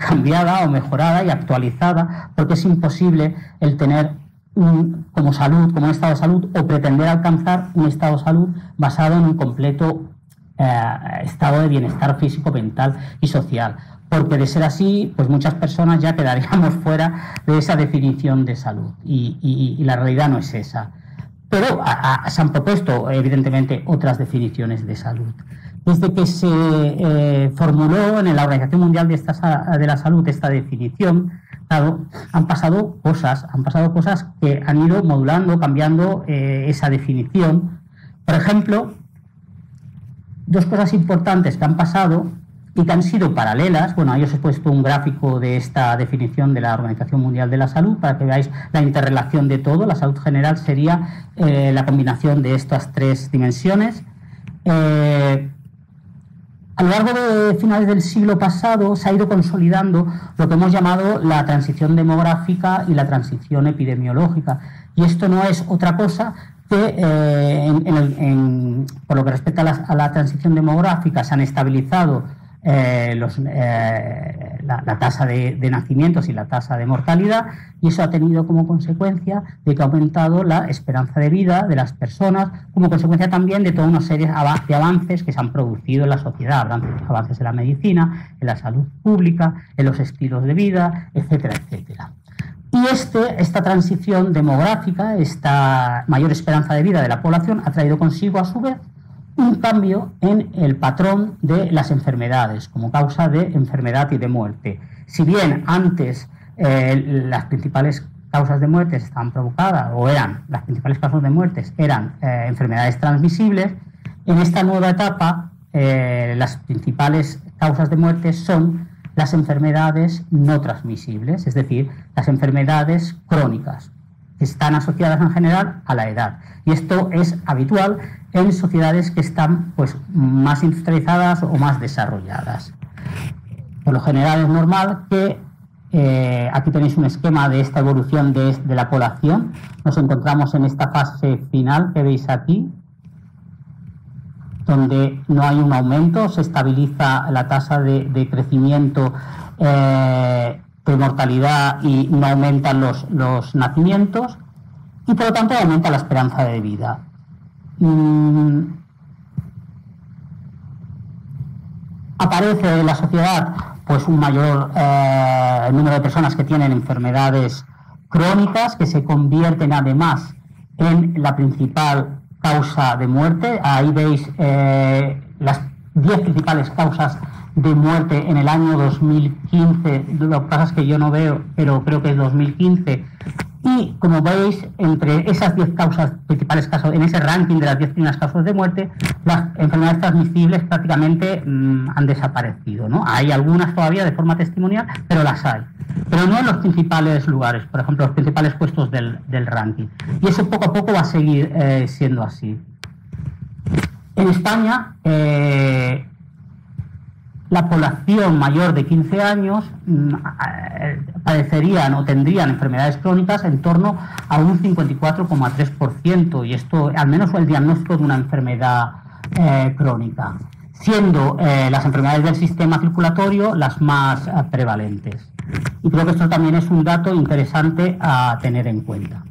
cambiada o mejorada y actualizada, porque es imposible el tener como un estado de salud o pretender alcanzar un estado de salud basado en un completo estado de bienestar físico, mental y social. Porque de ser así, pues muchas personas ya quedaríamos fuera de esa definición de salud, y la realidad no es esa. Pero se han propuesto, evidentemente, otras definiciones de salud. Desde que se formuló en la Organización Mundial de la Salud esta definición, claro, han pasado cosas que han ido modulando, cambiando esa definición. Por ejemplo, dos cosas importantes que han pasado y que han sido paralelas. Bueno, ahí os he puesto un gráfico de esta definición de la Organización Mundial de la Salud para que veáis la interrelación de todo. La salud general sería la combinación de estas tres dimensiones. A lo largo de finales del siglo pasado se ha ido consolidando lo que hemos llamado la transición demográfica y la transición epidemiológica. Y esto no es otra cosa que, por lo que respecta a la transición demográfica, se han estabilizado la tasa de nacimientos y la tasa de mortalidad, y eso ha tenido como consecuencia de que ha aumentado la esperanza de vida de las personas, como consecuencia también de toda una serie de avances que se han producido en la sociedad, avances en la medicina, en la salud pública, en los estilos de vida, etcétera, etcétera. Y esta transición demográfica, esta mayor esperanza de vida de la población, ha traído consigo, a su vez, un cambio en el patrón de las enfermedades como causa de enfermedad y de muerte. Si bien antes las principales causas de muerte estaban provocadas, las principales causas de muerte eran enfermedades transmisibles, en esta nueva etapa las principales causas de muerte son las enfermedades no transmisibles, es decir, las enfermedades crónicas, que están asociadas en general a la edad. Y esto es habitual en sociedades que están pues, más industrializadas o más desarrolladas. Por lo general es normal que, aquí tenéis un esquema de esta evolución de la población. Nos encontramos en esta fase final que veis aquí, donde no hay un aumento, se estabiliza la tasa de crecimiento de mortalidad y no aumentan los nacimientos, y por lo tanto aumenta la esperanza de vida. Aparece en la sociedad pues un mayor número de personas que tienen enfermedades crónicas, que se convierten además en la principal causa de muerte. Ahí veis las 10 principales causas de muerte en el año 2015. Lo que pasa es que yo no veo, pero creo que es 2015. Y como veis, entre esas 10 principales causas, en ese ranking de las 10 primeras causas de muerte, las enfermedades transmisibles prácticamente han desaparecido, ¿no? Hay algunas todavía de forma testimonial, pero las hay. Pero no en los principales lugares, por ejemplo, los principales puestos del ranking. Y eso poco a poco va a seguir siendo así. En España, la población mayor de 15 años padecerían o tendrían enfermedades crónicas en torno a un 54,3%, y esto, al menos el diagnóstico de una enfermedad crónica, siendo las enfermedades del sistema circulatorio las más prevalentes. Y creo que esto también es un dato interesante a tener en cuenta.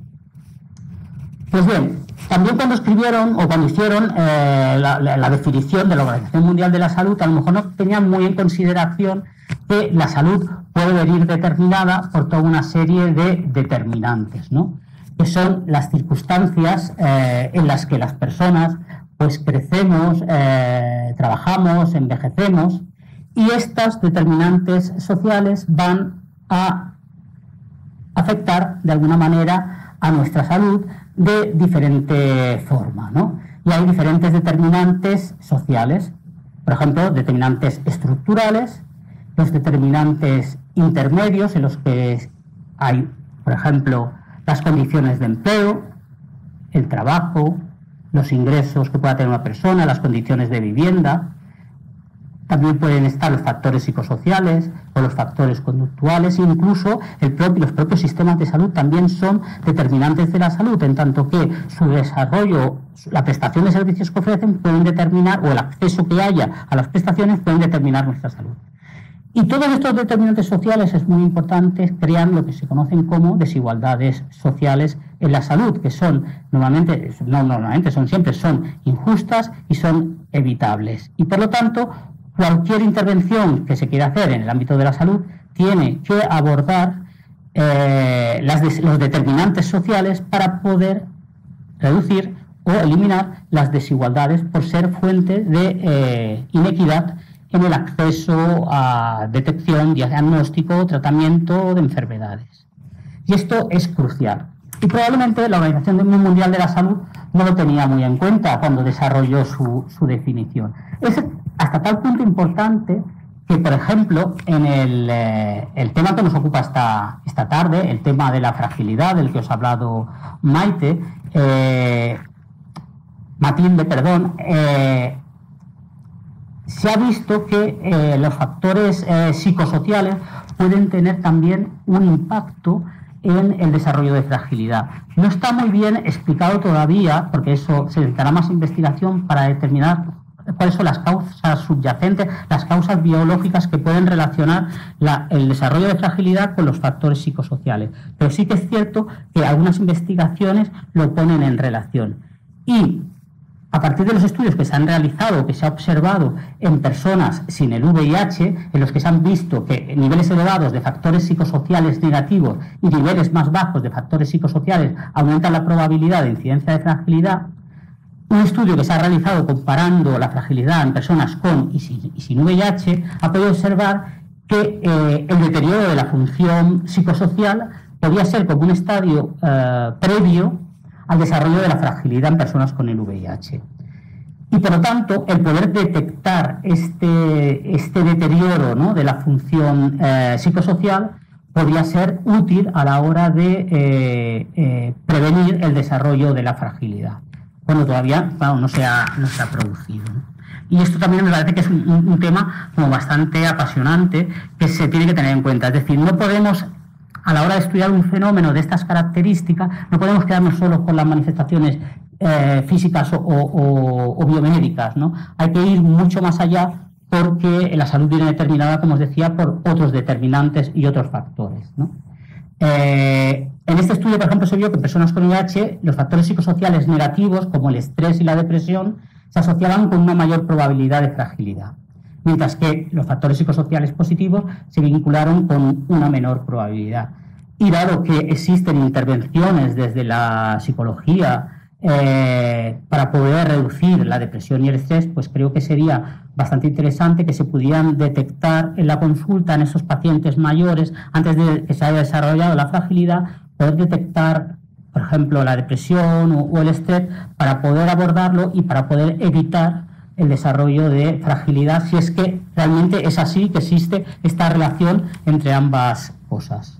Pues bien, también cuando escribieron o cuando hicieron la definición de la Organización Mundial de la Salud, a lo mejor no tenían muy en consideración que la salud puede venir determinada por toda una serie de determinantes, ¿no? Que son las circunstancias en las que las personas pues crecemos, trabajamos, envejecemos, y estas determinantes sociales van a afectar de alguna manera a nuestra salud de diferente forma, ¿no? Y hay diferentes determinantes sociales, por ejemplo, determinantes estructurales, los determinantes intermedios, en los que hay, por ejemplo, las condiciones de empleo, el trabajo, los ingresos que pueda tener una persona, las condiciones de vivienda. También pueden estar los factores psicosociales o los factores conductuales, incluso los propios sistemas de salud también son determinantes de la salud, en tanto que su desarrollo, la prestación de servicios que ofrecen pueden determinar, o el acceso que haya a las prestaciones pueden determinar nuestra salud. Y todos estos determinantes sociales, es muy importante, crean lo que se conocen como desigualdades sociales en la salud, que son son injustas y son evitables. Y por lo tanto, cualquier intervención que se quiera hacer en el ámbito de la salud tiene que abordar los determinantes sociales para poder reducir o eliminar las desigualdades por ser fuente de inequidad en el acceso a detección, diagnóstico, tratamiento de enfermedades. Y esto es crucial. Y probablemente la Organización Mundial de la Salud no lo tenía muy en cuenta cuando desarrolló su definición. Es hasta tal punto importante que, por ejemplo, en el tema que nos ocupa esta tarde, el tema de la fragilidad del que os ha hablado Matilde, se ha visto que los factores psicosociales pueden tener también un impacto en el desarrollo de fragilidad. No está muy bien explicado todavía, porque eso se necesitará más investigación para determinar cuáles son las causas subyacentes, las causas biológicas que pueden relacionar el desarrollo de fragilidad con los factores psicosociales. Pero sí que es cierto que algunas investigaciones lo ponen en relación. Y a partir de los estudios que se han realizado, que se ha observado en personas sin el VIH, en los que se han visto que niveles elevados de factores psicosociales negativos y niveles más bajos de factores psicosociales aumentan la probabilidad de incidencia de fragilidad, un estudio que se ha realizado comparando la fragilidad en personas con y sin VIH ha podido observar que el deterioro de la función psicosocial podía ser como un estadio previo al desarrollo de la fragilidad en personas con el VIH. Y por lo tanto, el poder detectar este deterioro, ¿no?, de la función psicosocial podría ser útil a la hora de prevenir el desarrollo de la fragilidad, cuando todavía no se ha producido, ¿no? Y esto también me parece que es un tema como bastante apasionante que se tiene que tener en cuenta. Es decir, no podemos, a la hora de estudiar un fenómeno de estas características, no podemos quedarnos solo con las manifestaciones físicas o biomédicas, ¿no? Hay que ir mucho más allá porque la salud viene determinada, como os decía, por otros determinantes y otros factores, ¿no? En este estudio, por ejemplo, se vio que en personas con VIH los factores psicosociales negativos, como el estrés y la depresión, se asociaban con una mayor probabilidad de fragilidad, mientras que los factores psicosociales positivos se vincularon con una menor probabilidad. Y dado que existen intervenciones desde la psicología para poder reducir la depresión y el estrés, pues creo que sería bastante interesante que se pudieran detectar en la consulta en esos pacientes mayores, antes de que se haya desarrollado la fragilidad, poder detectar, por ejemplo, la depresión o el estrés para poder abordarlo y para poder evitar el desarrollo de fragilidad, si es que realmente es así, que existe esta relación entre ambas cosas.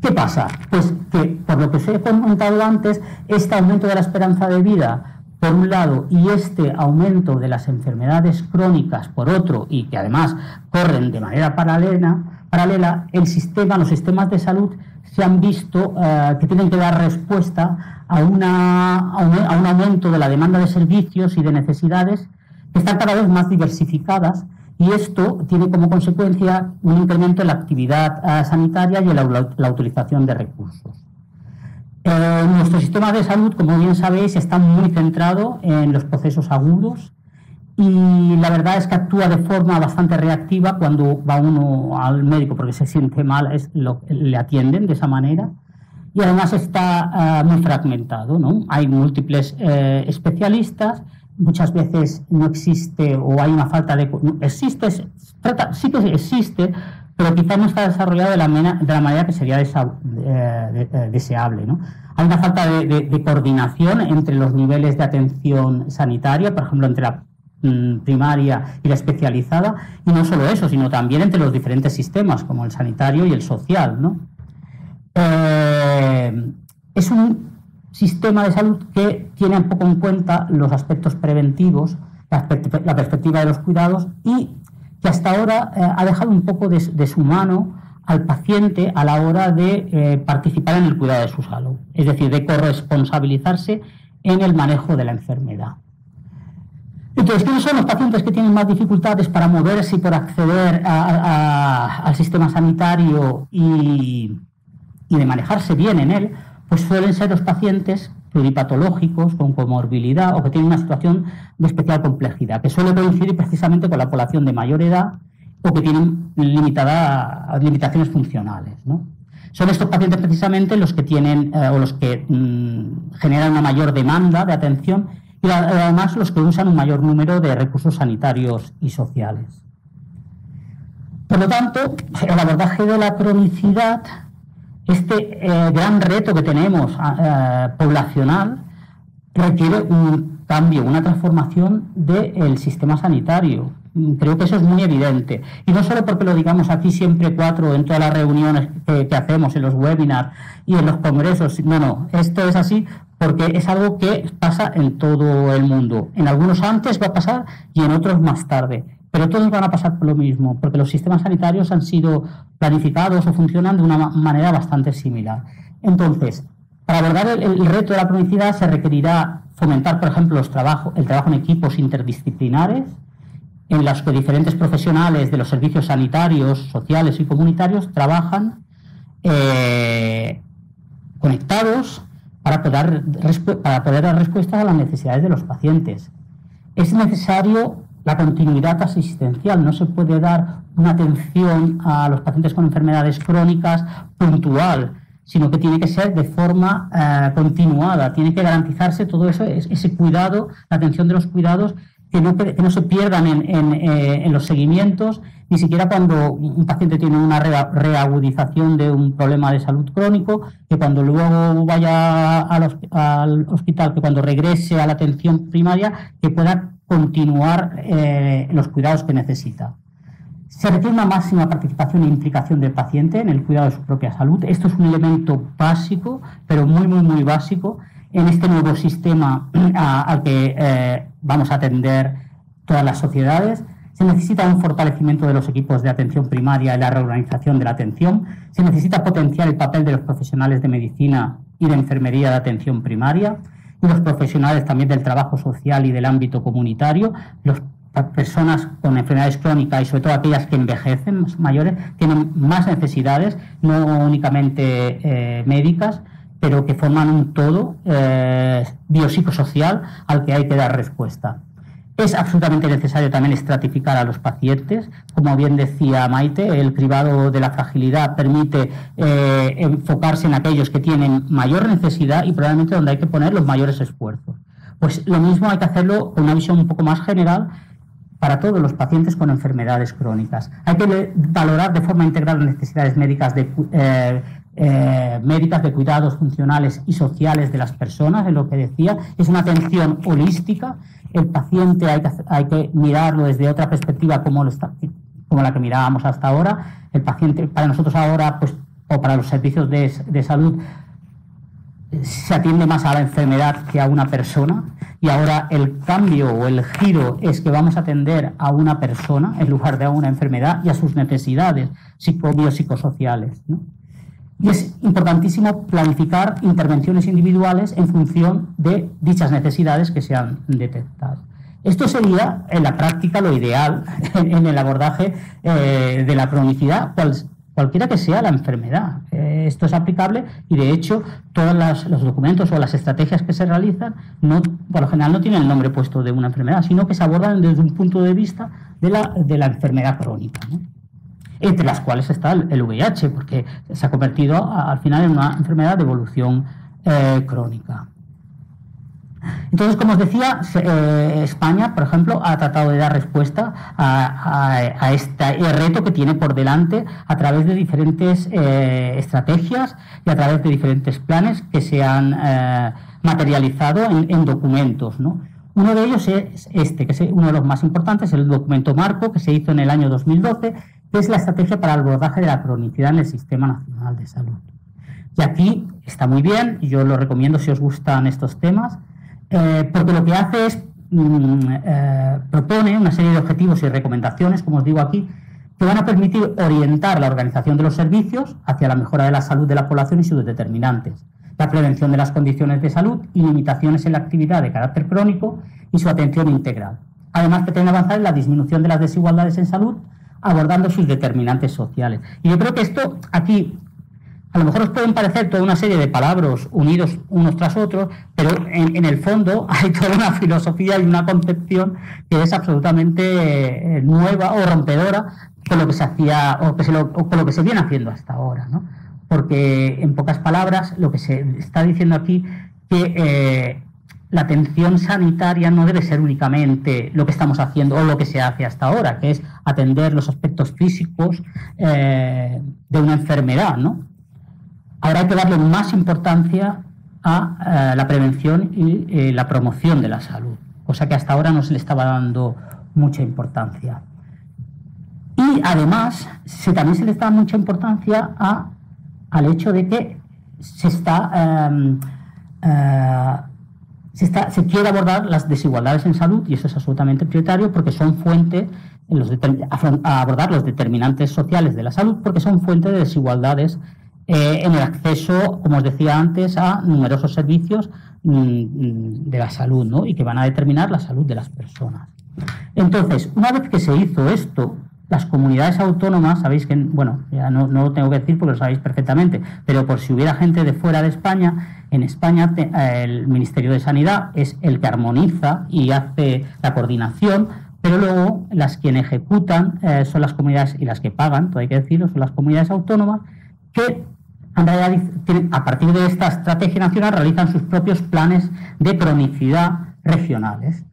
¿Qué pasa? Pues que, por lo que os he comentado antes, este aumento de la esperanza de vida, por un lado, y este aumento de las enfermedades crónicas, por otro, y que además corren de manera paralela, los sistemas de salud se han visto que tienen que dar respuesta a un aumento de la demanda de servicios y de necesidades que están cada vez más diversificadas, y esto tiene como consecuencia un incremento en la actividad sanitaria y en la utilización de recursos. Nuestro sistema de salud, como bien sabéis, está muy centrado en los procesos agudos, y la verdad es que actúa de forma bastante reactiva cuando va uno al médico porque se siente mal, le atienden de esa manera, y además está muy fragmentado, ¿no? Hay múltiples especialistas, muchas veces no existe o hay una falta de... sí que existe, pero quizás no está desarrollado de la manera que sería deseable, ¿no? Hay una falta de coordinación entre los niveles de atención sanitaria, por ejemplo, entre la primaria y la especializada, y no solo eso, sino también entre los diferentes sistemas, como el sanitario y el social, ¿no? Es un sistema de salud que tiene un poco en cuenta los aspectos preventivos, la perspectiva de los cuidados, y que hasta ahora ha dejado un poco de su mano al paciente a la hora de participar en el cuidado de su salud, es decir, de corresponsabilizarse en el manejo de la enfermedad. Entonces, ¿quiénes son los pacientes que tienen más dificultades para moverse y por acceder al sistema sanitario y de manejarse bien en él? Pues suelen ser los pacientes pluripatológicos, con comorbilidad o que tienen una situación de especial complejidad, que suele coincidir precisamente con la población de mayor edad o que tienen limitaciones funcionales, ¿no? Son estos pacientes precisamente los que tienen o los que generan una mayor demanda de atención y además los que usan un mayor número de recursos sanitarios y sociales. Por lo tanto, el abordaje de la cronicidad, este gran reto que tenemos poblacional, requiere un cambio, una transformación del sistema sanitario. Creo que eso es muy evidente. Y no solo porque lo digamos aquí siempre cuatro en todas las reuniones que hacemos, en los webinars y en los congresos. No, esto es así porque es algo que pasa en todo el mundo. En algunos antes va a pasar y en otros más tarde. Pero todos van a pasar por lo mismo, porque los sistemas sanitarios han sido planificados o funcionan de una manera bastante similar. Entonces, Para abordar el reto de la cronicidad se requerirá fomentar, por ejemplo, el trabajo en equipos interdisciplinares, en los que diferentes profesionales de los servicios sanitarios, sociales y comunitarios trabajan conectados para poder dar respuesta a las necesidades de los pacientes. Es necesario la continuidad asistencial. No se puede dar una atención a los pacientes con enfermedades crónicas puntual, sino que tiene que ser de forma continuada. Tiene que garantizarse todo eso, ese cuidado, la atención de los cuidados, que no se pierdan en los seguimientos, ni siquiera cuando un paciente tiene una reagudización de un problema de salud crónico, que cuando luego vaya al hospital, que cuando regrese a la atención primaria, que pueda continuar los cuidados que necesita. Se requiere una máxima participación e implicación del paciente en el cuidado de su propia salud. Esto es un elemento básico, pero muy, muy, muy básico, en este nuevo sistema al que vamos a atender todas las sociedades. Se necesita un fortalecimiento de los equipos de atención primaria y la reorganización de la atención. Se necesita potenciar el papel de los profesionales de medicina y de enfermería de atención primaria y los profesionales también del trabajo social y del ámbito comunitario. Las personas con enfermedades crónicas y sobre todo aquellas que envejecen, mayores, tienen más necesidades, no únicamente médicas, pero que forman un todo biopsicosocial al que hay que dar respuesta. Es absolutamente necesario también estratificar a los pacientes. Como bien decía Maite, el cribado de la fragilidad permite enfocarse en aquellos que tienen mayor necesidad y probablemente donde hay que poner los mayores esfuerzos. Pues lo mismo hay que hacerlo con una visión un poco más general para todos los pacientes con enfermedades crónicas. Hay que valorar de forma integral las necesidades médicas de cuidados funcionales y sociales de las personas, es lo que decía. Es una atención holística. El paciente hay que mirarlo desde otra perspectiva como la que mirábamos hasta ahora. El paciente, para nosotros ahora, pues, o para los servicios de salud, se atiende más a la enfermedad que a una persona, y ahora el cambio o el giro es que vamos a atender a una persona en lugar de a una enfermedad y a sus necesidades biopsicosociales, ¿no? Y es importantísimo planificar intervenciones individuales en función de dichas necesidades que se han detectado. Esto sería, en la práctica, lo ideal en el abordaje de la cronicidad, cualquiera que sea la enfermedad. Esto es aplicable y, de hecho, todos los documentos o las estrategias que se realizan, por lo general, no tienen el nombre puesto de una enfermedad, sino que se abordan desde un punto de vista de la enfermedad crónica, ¿no? Entre las cuales está el VIH, porque se ha convertido al final en una enfermedad de evolución crónica. Entonces, como os decía, España, por ejemplo, ha tratado de dar respuesta a este reto que tiene por delante a través de diferentes estrategias y a través de diferentes planes que se han materializado en documentos, ¿no? Uno de ellos es que es uno de los más importantes, el documento marco que se hizo en el año 2012, que es la estrategia para el abordaje de la cronicidad en el Sistema Nacional de Salud. Y aquí está muy bien, y yo lo recomiendo si os gustan estos temas, porque lo que hace es propone una serie de objetivos y recomendaciones, como os digo aquí, que van a permitir orientar la organización de los servicios hacia la mejora de la salud de la población y sus determinantes, la prevención de las condiciones de salud y limitaciones en la actividad de carácter crónico y su atención integral. Además, pretende avanzar en la disminución de las desigualdades en salud, abordando sus determinantes sociales. Y yo creo que esto aquí, a lo mejor os pueden parecer toda una serie de palabras unidos unos tras otros, pero en el fondo hay toda una filosofía y una concepción que es absolutamente nueva o rompedora con lo que se hacía o con lo que se viene haciendo hasta ahora, ¿no? Porque, en pocas palabras, lo que se está diciendo aquí que la atención sanitaria no debe ser únicamente lo que estamos haciendo o lo que se hace hasta ahora, que es atender los aspectos físicos de una enfermedad, ¿no? Ahora hay que darle más importancia a la prevención y la promoción de la salud, cosa que hasta ahora no se le estaba dando mucha importancia. Y además, también se le está dando mucha importancia al hecho de que se quiere abordar las desigualdades en salud, y eso es absolutamente prioritario porque son fuente a abordar los determinantes sociales de la salud, porque son fuente de desigualdades en el acceso, como os decía antes, a numerosos servicios de la salud, ¿no? Y que van a determinar la salud de las personas. Entonces, una vez que se hizo esto, las comunidades autónomas, sabéis que, bueno, ya no lo tengo que decir porque lo sabéis perfectamente, pero por si hubiera gente de fuera de España, en España el Ministerio de Sanidad es el que armoniza y hace la coordinación, pero luego las quienes ejecutan son las comunidades, y las que pagan, todo hay que decirlo, son las comunidades autónomas, que en realidad, a partir de esta estrategia nacional, realizan sus propios planes de cronicidad regionales.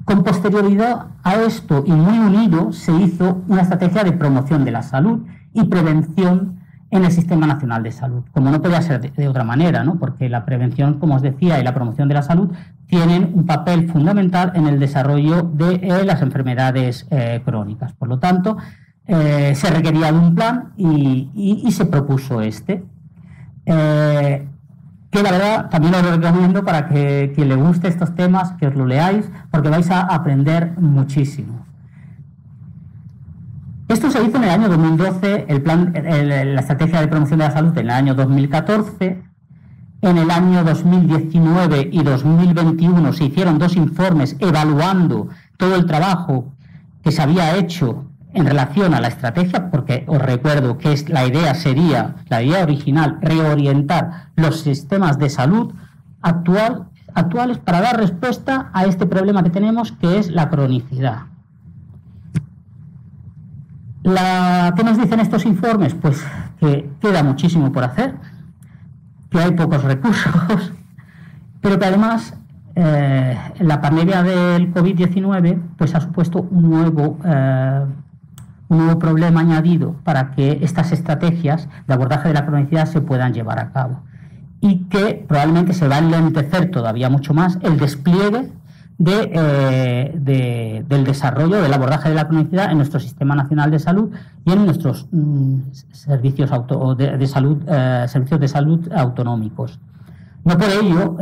Con posterioridad a esto y muy unido se hizo una estrategia de promoción de la salud y prevención en el Sistema Nacional de Salud, como no podía ser de otra manera, ¿no? Porque la prevención, como os decía, y la promoción de la salud tienen un papel fundamental en el desarrollo de las enfermedades crónicas. Por lo tanto, se requería de un plan y se propuso este. Que la verdad también os lo recomiendo para que quien le guste estos temas, que os lo leáis, porque vais a aprender muchísimo. Esto se hizo en el año 2012, la estrategia de promoción de la salud en el año 2014. En el año 2019 y 2021 se hicieron 2 informes evaluando todo el trabajo que se había hecho en relación a la estrategia, porque os recuerdo que la idea original, reorientar los sistemas de salud actuales para dar respuesta a este problema que tenemos, que es la cronicidad. ¿Qué nos dicen estos informes? Pues que queda muchísimo por hacer, que hay pocos recursos, pero que además la pandemia del COVID-19 pues ha supuesto un nuevo problema añadido para que estas estrategias de abordaje de la cronicidad se puedan llevar a cabo, y que probablemente se va a enlentecer todavía mucho más el despliegue del desarrollo del abordaje de la cronicidad en nuestro Sistema Nacional de Salud y en nuestros servicios de salud autonómicos. No por ello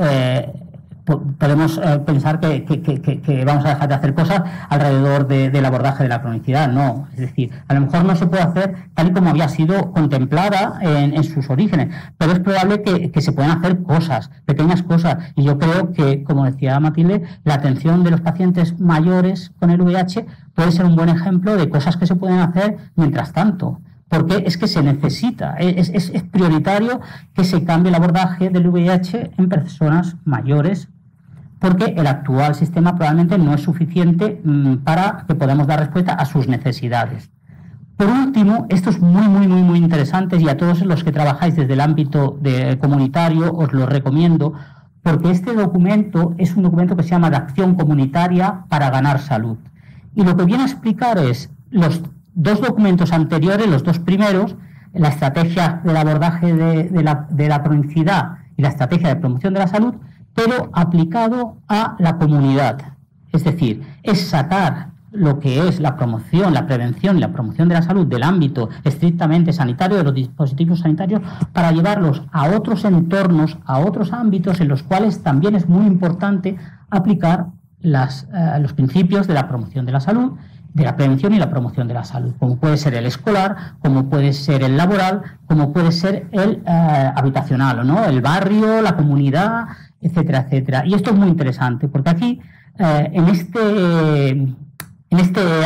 podemos pensar que vamos a dejar de hacer cosas alrededor del abordaje de la cronicidad. No, es decir, a lo mejor no se puede hacer tal y como había sido contemplada en sus orígenes, pero es probable que se puedan hacer cosas, pequeñas cosas, y yo creo que, como decía Matilde, la atención de los pacientes mayores con el VIH puede ser un buen ejemplo de cosas que se pueden hacer mientras tanto, porque es que se necesita, es prioritario que se cambie el abordaje del VIH en personas mayores, porque el actual sistema probablemente no es suficiente para que podamos dar respuesta a sus necesidades. Por último, esto es muy interesante, y a todos los que trabajáis desde el ámbito comunitario os lo recomiendo, porque este documento es un documento que se llama de acción comunitaria para ganar salud. Y lo que viene a explicar es los 2 documentos anteriores, los 2 primeros, la estrategia del abordaje de la cronicidad y la estrategia de promoción de la salud, pero aplicado a la comunidad. Es decir, es sacar lo que es la promoción, la prevención y la promoción de la salud del ámbito estrictamente sanitario, de los dispositivos sanitarios, para llevarlos a otros entornos, a otros ámbitos en los cuales también es muy importante aplicar los principios de la promoción de la salud, de la prevención y la promoción de la salud, como puede ser el escolar, como puede ser el laboral, como puede ser el habitacional, ¿no? El barrio, la comunidad, etcétera, etcétera. Y esto es muy interesante, porque aquí, en este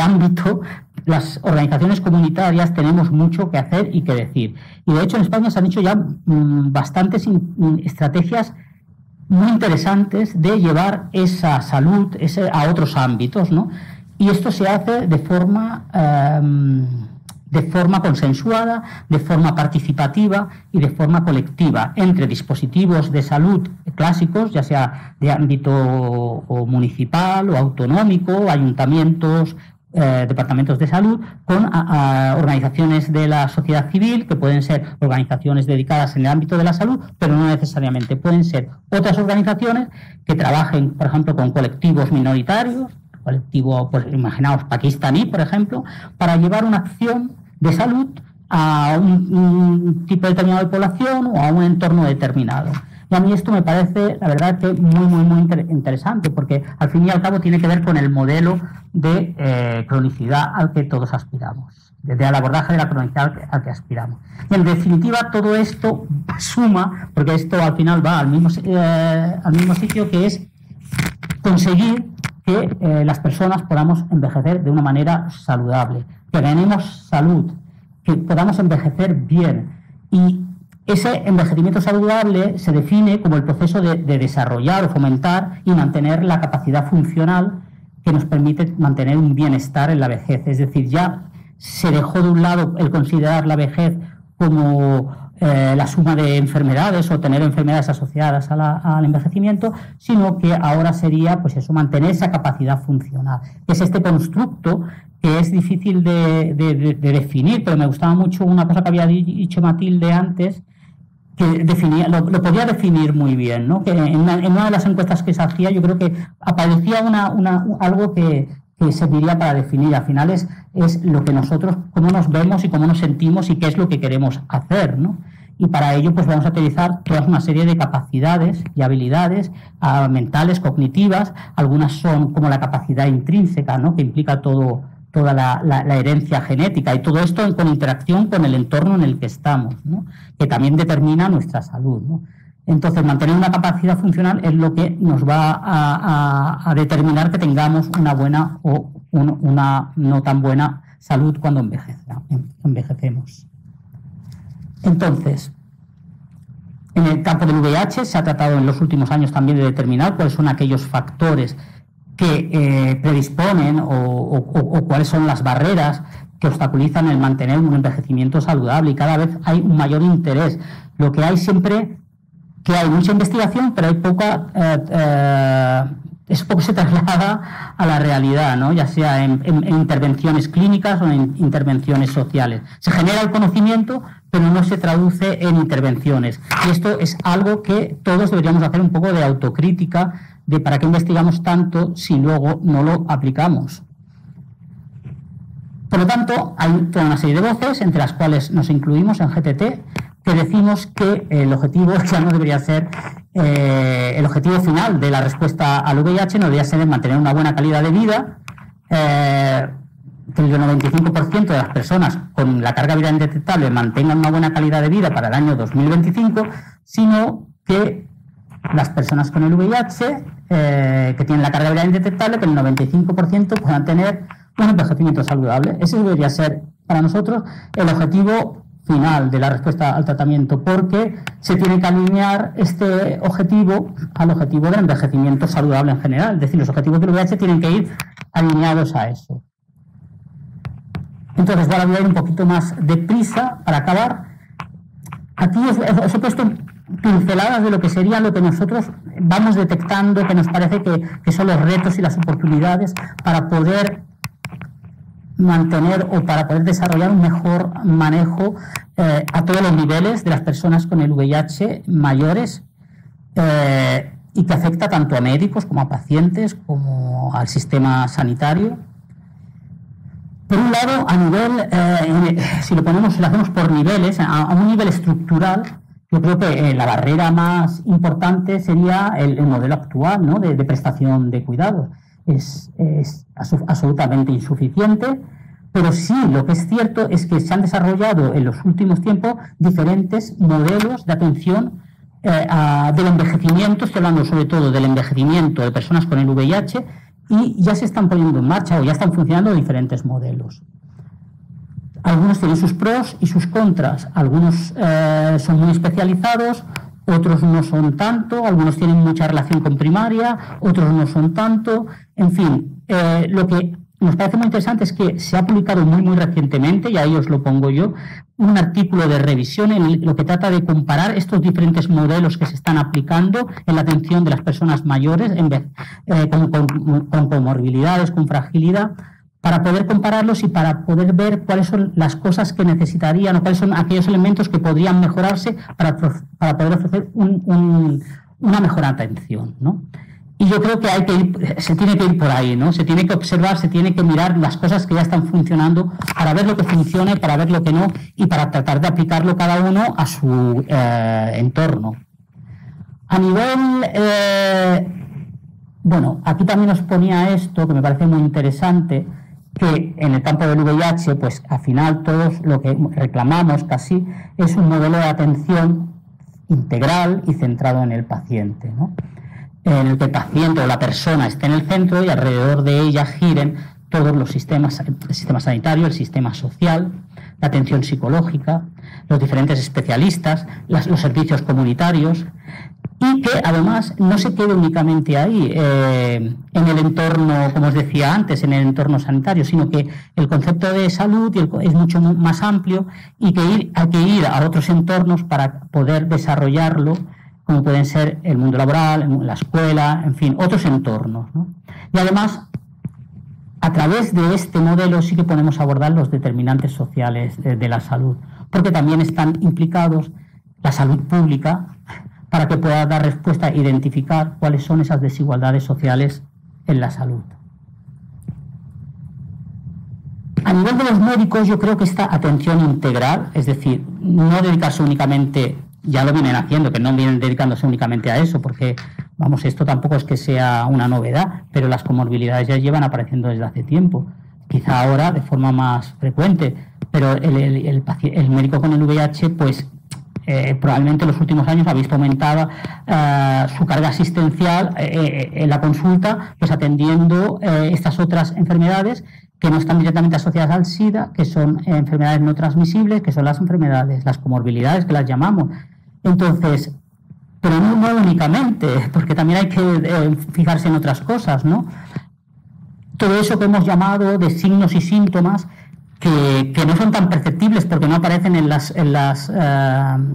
ámbito, las organizaciones comunitarias tenemos mucho que hacer y que decir. Y de hecho en España se han hecho ya bastantes estrategias muy interesantes de llevar esa salud a otros ámbitos, ¿no? Y esto se hace de forma consensuada, de forma participativa y de forma colectiva entre dispositivos de salud clásicos, ya sea de ámbito municipal o autonómico, ayuntamientos, departamentos de salud, con organizaciones de la sociedad civil, que pueden ser organizaciones dedicadas en el ámbito de la salud, pero no necesariamente. Pueden ser otras organizaciones que trabajen, por ejemplo, con colectivos minoritarios, colectivo, pues imaginaos, pakistaní, por ejemplo, para llevar una acción de salud a un tipo determinado de población o a un entorno determinado. Y a mí esto me parece, la verdad, que muy interesante, porque al fin y al cabo tiene que ver con el modelo de cronicidad al que todos aspiramos. desde el abordaje de la cronicidad al que aspiramos. Y en definitiva todo esto suma, porque esto al final va al mismo sitio, que es conseguir que las personas podamos envejecer de una manera saludable, que ganemos salud, que podamos envejecer bien. Y ese envejecimiento saludable se define como el proceso de desarrollar o fomentar y mantener la capacidad funcional que nos permite mantener un bienestar en la vejez. Es decir, ya se dejó de un lado el considerar la vejez como la suma de enfermedades o tener enfermedades asociadas al envejecimiento, sino que ahora sería, pues eso, mantener esa capacidad funcional. Es este constructo que es difícil de definir, pero me gustaba mucho una cosa que había dicho Matilde antes, que definía, lo podía definir muy bien, ¿no? Que en una de las encuestas que se hacía, yo creo que aparecía algo que serviría para definir. Al final es lo que nosotros, cómo nos vemos y cómo nos sentimos y qué es lo que queremos hacer, ¿no? Y para ello pues vamos a utilizar toda una serie de capacidades y habilidades mentales, cognitivas. Algunas son como la capacidad intrínseca, ¿no? Que implica toda la herencia genética y todo esto con interacción con el entorno en el que estamos, ¿no? Que también determina nuestra salud, ¿no? Entonces, mantener una capacidad funcional es lo que nos va a determinar que tengamos una buena o una no tan buena salud cuando envejecemos. Entonces, en el campo del VIH se ha tratado en los últimos años también de determinar cuáles son aquellos factores que predisponen o cuáles son las barreras que obstaculizan el mantener un envejecimiento saludable, y cada vez hay un mayor interés. Lo que hay siempre, que hay mucha investigación, pero hay poco se traslada a la realidad, ¿no? Ya sea en intervenciones clínicas o en intervenciones sociales. Se genera el conocimiento, pero no se traduce en intervenciones. Y esto es algo que todos deberíamos hacer un poco de autocrítica, de para qué investigamos tanto si luego no lo aplicamos. Por lo tanto, hay toda una serie de voces, entre las cuales nos incluimos en GTT, que decimos que el objetivo ya no debería ser, el objetivo final de la respuesta al VIH no debería ser mantener una buena calidad de vida, que el 95% de las personas con la carga viral indetectable mantengan una buena calidad de vida para el año 2025, sino que las personas con el VIH, que tienen la carga viral indetectable, que el 95% puedan tener un envejecimiento saludable. Ese debería ser para nosotros el objetivo final de la respuesta al tratamiento, porque se tiene que alinear este objetivo al objetivo del envejecimiento saludable en general. Es decir, los objetivos del VIH tienen que ir alineados a eso. Entonces, voy a hablar un poquito más deprisa para acabar. Aquí os he puesto pinceladas de lo que sería lo que nosotros vamos detectando, que nos parece que son los retos y las oportunidades para poder mantener o para poder desarrollar un mejor manejo a todos los niveles de las personas con el VIH mayores, y que afecta tanto a médicos como a pacientes como al sistema sanitario. Por un lado, a nivel, si lo hacemos por niveles, a un nivel estructural, yo creo que la barrera más importante sería el modelo actual, ¿no? de prestación de cuidados. Es absolutamente insuficiente, pero sí, lo que es cierto es que se han desarrollado en los últimos tiempos diferentes modelos de atención del envejecimiento. Estoy hablando sobre todo del envejecimiento de personas con el VIH, y ya se están poniendo en marcha o ya están funcionando diferentes modelos. Algunos tienen sus pros y sus contras, algunos son muy especializados, otros no son tanto, algunos tienen mucha relación con primaria, otros no son tanto. En fin, lo que nos parece muy interesante es que se ha publicado muy recientemente, y ahí os lo pongo yo, un artículo de revisión en lo que trata de comparar estos diferentes modelos que se están aplicando en la atención de las personas mayores con comorbilidades, con fragilidad, para poder compararlos y para poder ver cuáles son las cosas que necesitarían o cuáles son aquellos elementos que podrían mejorarse para poder ofrecer una mejor atención, ¿no? Y yo creo que se tiene que ir por ahí, ¿no? Se tiene que observar, se tiene que mirar las cosas que ya están funcionando para ver lo que funciona y para ver lo que no, y para tratar de aplicarlo cada uno a su entorno. A nivel... bueno, aquí también os ponía esto, que me parece muy interesante, que en el campo del VIH, pues al final todos lo que reclamamos casi es un modelo de atención integral y centrado en el paciente, ¿no? En el que el paciente o la persona esté en el centro y alrededor de ella giren todos los sistemas, el sistema sanitario, el sistema social, la atención psicológica, los diferentes especialistas, los servicios comunitarios, y que además no se quede únicamente ahí, en el entorno, como os decía antes, en el entorno sanitario, sino que el concepto de salud es mucho más amplio y que hay que ir a otros entornos para poder desarrollarlo, como pueden ser el mundo laboral, la escuela, en fin, otros entornos, ¿no? Y además, a través de este modelo sí que podemos abordar los determinantes sociales de la salud, porque también están implicados la salud pública, para que pueda dar respuesta e identificar cuáles son esas desigualdades sociales en la salud. A nivel de los médicos, yo creo que esta atención integral, es decir, no dedicarse únicamente, ya lo vienen haciendo, que no vienen dedicándose únicamente a eso, porque, vamos, esto tampoco es que sea una novedad, pero las comorbilidades ya llevan apareciendo desde hace tiempo, quizá ahora de forma más frecuente, pero el médico con el VIH, pues, probablemente en los últimos años ha visto aumentada su carga asistencial en la consulta, pues atendiendo estas otras enfermedades que no están directamente asociadas al SIDA, que son enfermedades no transmisibles, que son las enfermedades, las comorbilidades que las llamamos. Entonces, pero no únicamente, porque también hay que fijarse en otras cosas, ¿no? Todo eso que hemos llamado de signos y síntomas que no son tan perceptibles porque no aparecen en las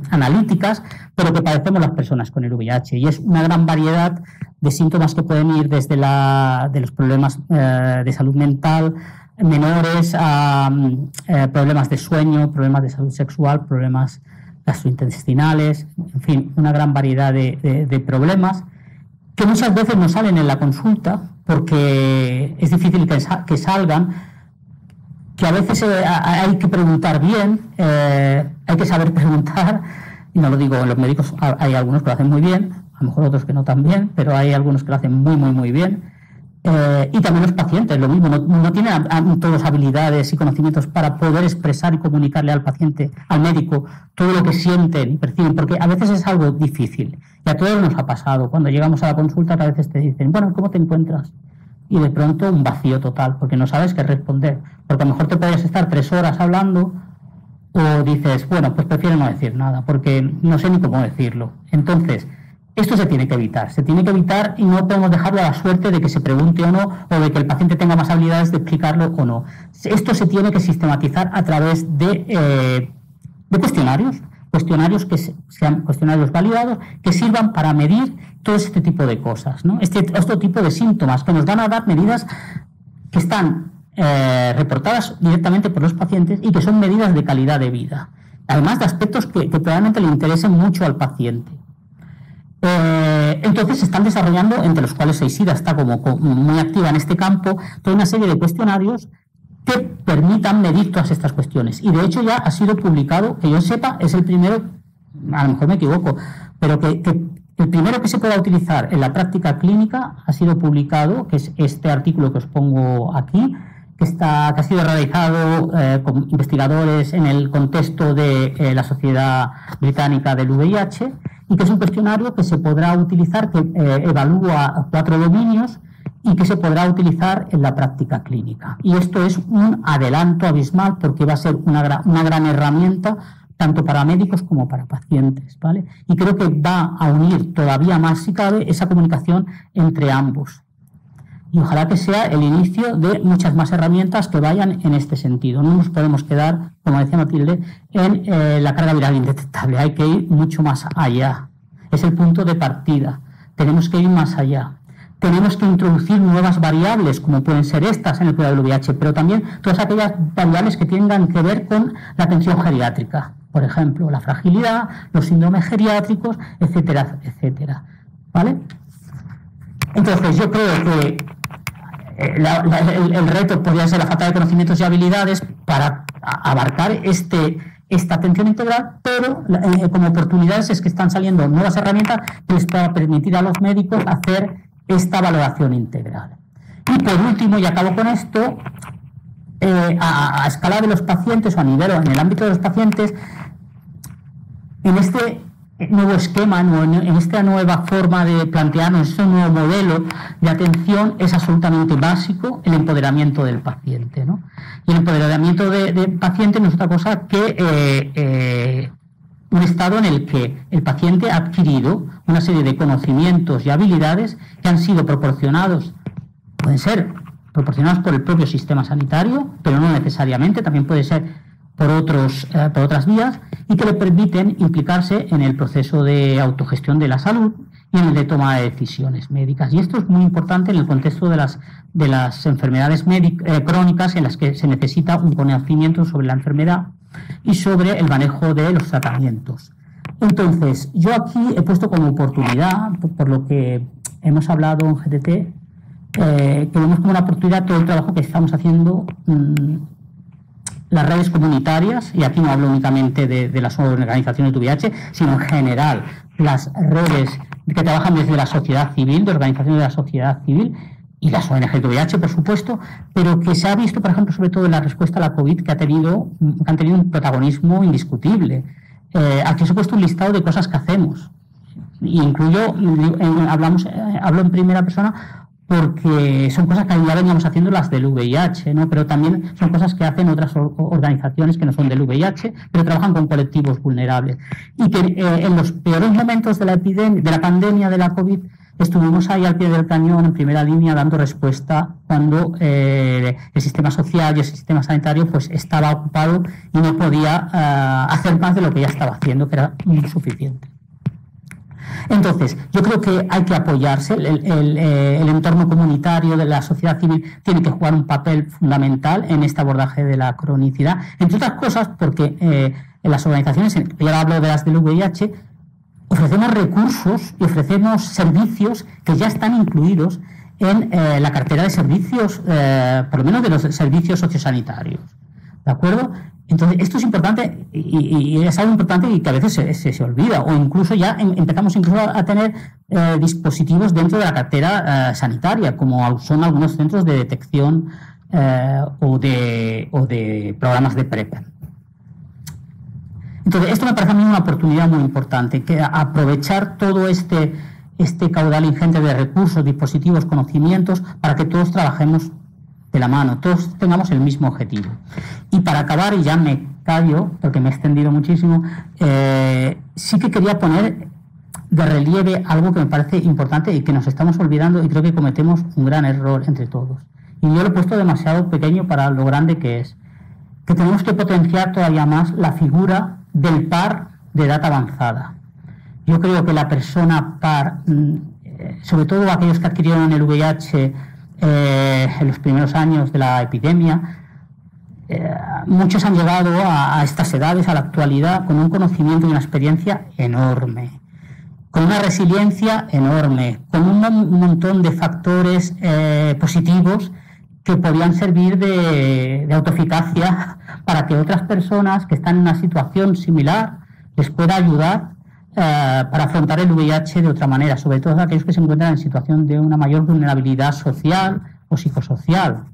analíticas, pero que padecemos las personas con el VIH. Y es una gran variedad de síntomas que pueden ir desde de los problemas de salud mental menores a problemas de sueño, problemas de salud sexual, problemas gastrointestinales, en fin, una gran variedad de problemas que muchas veces no salen en la consulta porque es difícil que salgan, que a veces hay que preguntar bien, hay que saber preguntar, y no lo digo en los médicos, hay algunos que lo hacen muy bien, a lo mejor otros que no tan bien, pero hay algunos que lo hacen muy bien, y también los pacientes, lo mismo, no tienen todos habilidades y conocimientos para poder expresar y comunicarle al paciente, al médico, todo lo que sienten y perciben, porque a veces es algo difícil, y a todos nos ha pasado, cuando llegamos a la consulta que a veces te dicen, bueno, ¿cómo te encuentras? Y de pronto un vacío total, porque no sabes qué responder. Porque a lo mejor te podrías estar 3 horas hablando o dices, bueno, pues prefiero no decir nada, porque no sé ni cómo decirlo. Entonces, esto se tiene que evitar y no podemos dejarlo a la suerte de que se pregunte o no, o de que el paciente tenga más habilidades de explicarlo o no. Esto se tiene que sistematizar a través de cuestionarios que sean cuestionarios validados, que sirvan para medir todo este tipo de cosas, ¿no? Este tipo de síntomas que nos van a dar medidas que están reportadas directamente por los pacientes y que son medidas de calidad de vida, además de aspectos que probablemente le interesen mucho al paciente. Entonces se están desarrollando, entre los cuales SEISIDA está como muy activa en este campo, toda una serie de cuestionarios que permitan medir todas estas cuestiones. Y de hecho ya ha sido publicado, que yo sepa, es el primero, a lo mejor me equivoco, pero que el primero que se pueda utilizar en la práctica clínica ha sido publicado, que es este artículo que os pongo aquí, que ha sido realizado con investigadores en el contexto de la Sociedad Británica del VIH, y que es un cuestionario que se podrá utilizar, que evalúa 4 dominios, y que se podrá utilizar en la práctica clínica. Y esto es un adelanto abismal porque va a ser una gran herramienta tanto para médicos como para pacientes, ¿vale? Y creo que va a unir todavía más, si cabe, esa comunicación entre ambos. Y ojalá que sea el inicio de muchas más herramientas que vayan en este sentido. No nos podemos quedar, como decía Matilde, en la carga viral indetectable. Hay que ir mucho más allá. Es el punto de partida. Tenemos que ir más allá. Tenemos que introducir nuevas variables, como pueden ser estas en el cuidado del VIH, pero también todas aquellas variables que tengan que ver con la atención geriátrica. Por ejemplo, la fragilidad, los síndromes geriátricos, etcétera, etcétera. ¿Vale? Entonces, yo creo que el reto podría ser la falta de conocimientos y habilidades para abarcar esta atención integral, pero como oportunidades es que están saliendo nuevas herramientas que les puedan permitir a los médicos hacer esta valoración integral. Y por último, y acabo con esto, a escala de los pacientes o a nivel o en el ámbito de los pacientes, en este nuevo esquema, en esta nueva forma de plantearnos, este nuevo modelo de atención, es absolutamente básico el empoderamiento del paciente, ¿no? Y el empoderamiento del paciente no es otra cosa que un estado en el que el paciente ha adquirido una serie de conocimientos y habilidades que han sido proporcionados, pueden ser proporcionados por el propio sistema sanitario, pero no necesariamente, también puede ser por otras vías, y que le permiten implicarse en el proceso de autogestión de la salud y en el de toma de decisiones médicas. Y esto es muy importante en el contexto de las enfermedades crónicas, en las que se necesita un conocimiento sobre la enfermedad y sobre el manejo de los tratamientos. Entonces, yo aquí he puesto como oportunidad, por lo que hemos hablado en GTT, que vemos como una oportunidad todo el trabajo que estamos haciendo las redes comunitarias, y aquí no hablo únicamente de las organizaciones de VIH, sino en general las redes que trabajan desde la sociedad civil, de organizaciones de la sociedad civil, y las ONG de VIH, por supuesto, pero que se ha visto, por ejemplo, sobre todo en la respuesta a la COVID, que han tenido un protagonismo indiscutible. Aquí os he puesto un listado de cosas que hacemos, y hablo en primera persona, porque son cosas que ya veníamos haciendo las del VIH, ¿no? Pero también son cosas que hacen otras organizaciones que no son del VIH, pero trabajan con colectivos vulnerables. Y que en los peores momentos de la pandemia de la COVID, estuvimos ahí al pie del cañón, en primera línea, dando respuesta cuando el sistema social y el sistema sanitario pues estaba ocupado y no podía hacer más de lo que ya estaba haciendo, que era insuficiente. Entonces, yo creo que hay que apoyarse, el entorno comunitario de la sociedad civil tiene que jugar un papel fundamental en este abordaje de la cronicidad, entre otras cosas porque en las organizaciones, yo ahora hablo de las del VIH, ofrecemos recursos y ofrecemos servicios que ya están incluidos en la cartera de servicios, por lo menos de los servicios sociosanitarios, ¿de acuerdo? Entonces, esto es importante y es algo importante y que a veces se olvida, o incluso ya empezamos incluso a tener dispositivos dentro de la cartera sanitaria, como son algunos centros de detección o de programas de PrEP. Entonces, esto me parece a mí una oportunidad muy importante, que aprovechar todo este caudal ingente de recursos, dispositivos, conocimientos, para que todos trabajemos de la mano, todos tengamos el mismo objetivo. Y para acabar, y ya me callo, porque me he extendido muchísimo, sí que quería poner de relieve algo que me parece importante y que nos estamos olvidando, y creo que cometemos un gran error entre todos. Y yo lo he puesto demasiado pequeño para lo grande que es, que tenemos que potenciar todavía más la figura del PAR de edad avanzada. Yo creo que la persona PAR, sobre todo aquellos que adquirieron el VIH en los primeros años de la epidemia, muchos han llegado a estas edades, a la actualidad, con un conocimiento y una experiencia enorme, con una resiliencia enorme, con un montón de factores positivos que podrían servir de autoeficacia para que otras personas que están en una situación similar les pueda ayudar para afrontar el VIH de otra manera, sobre todo aquellos que se encuentran en situación de una mayor vulnerabilidad social o psicosocial.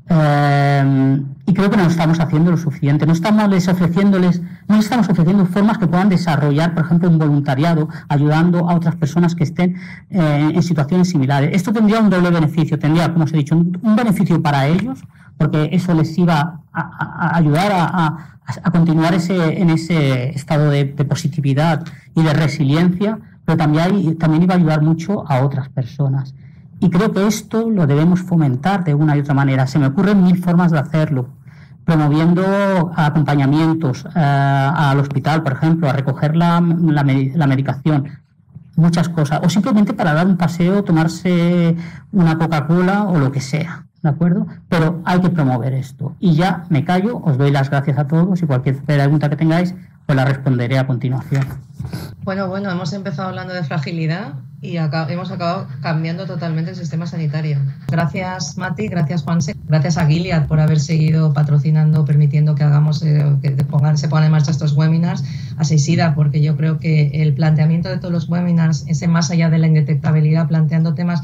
Y creo que no estamos haciendo lo suficiente, no estamos ofreciendo formas que puedan desarrollar, por ejemplo, un voluntariado, ayudando a otras personas que estén en situaciones similares. Esto tendría un doble beneficio, tendría, como os he dicho, un beneficio para ellos, porque eso les iba a ayudar a continuar en ese estado de positividad y de resiliencia, pero también iba a ayudar mucho a otras personas. Y creo que esto lo debemos fomentar de una y otra manera. Se me ocurren 1000 formas de hacerlo, promoviendo acompañamientos al hospital, por ejemplo, a recoger la medicación, muchas cosas, o simplemente para dar un paseo, tomarse una Coca-Cola o lo que sea, ¿de acuerdo? Pero hay que promover esto. Y ya me callo, os doy las gracias a todos y cualquier pregunta que tengáis, pues la responderé a continuación.
Bueno, hemos empezado hablando de fragilidad y hemos acabado cambiando totalmente el sistema sanitario. Gracias, Mati, gracias, Juanse, gracias a Gilead por haber seguido patrocinando, permitiendo que se pongan en marcha estos webinars, a Seisida, porque yo creo que el planteamiento de todos los webinars, ese más allá de la indetectabilidad, planteando temas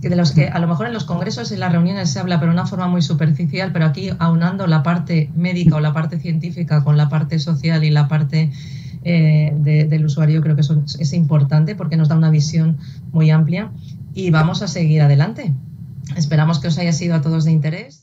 de los que a lo mejor en los congresos y en las reuniones se habla, pero de una forma muy superficial, pero aquí aunando la parte médica o la parte científica con la parte social y la parte del usuario, creo que eso es importante porque nos da una visión muy amplia y vamos a seguir adelante. Esperamos que os haya sido a todos de interés.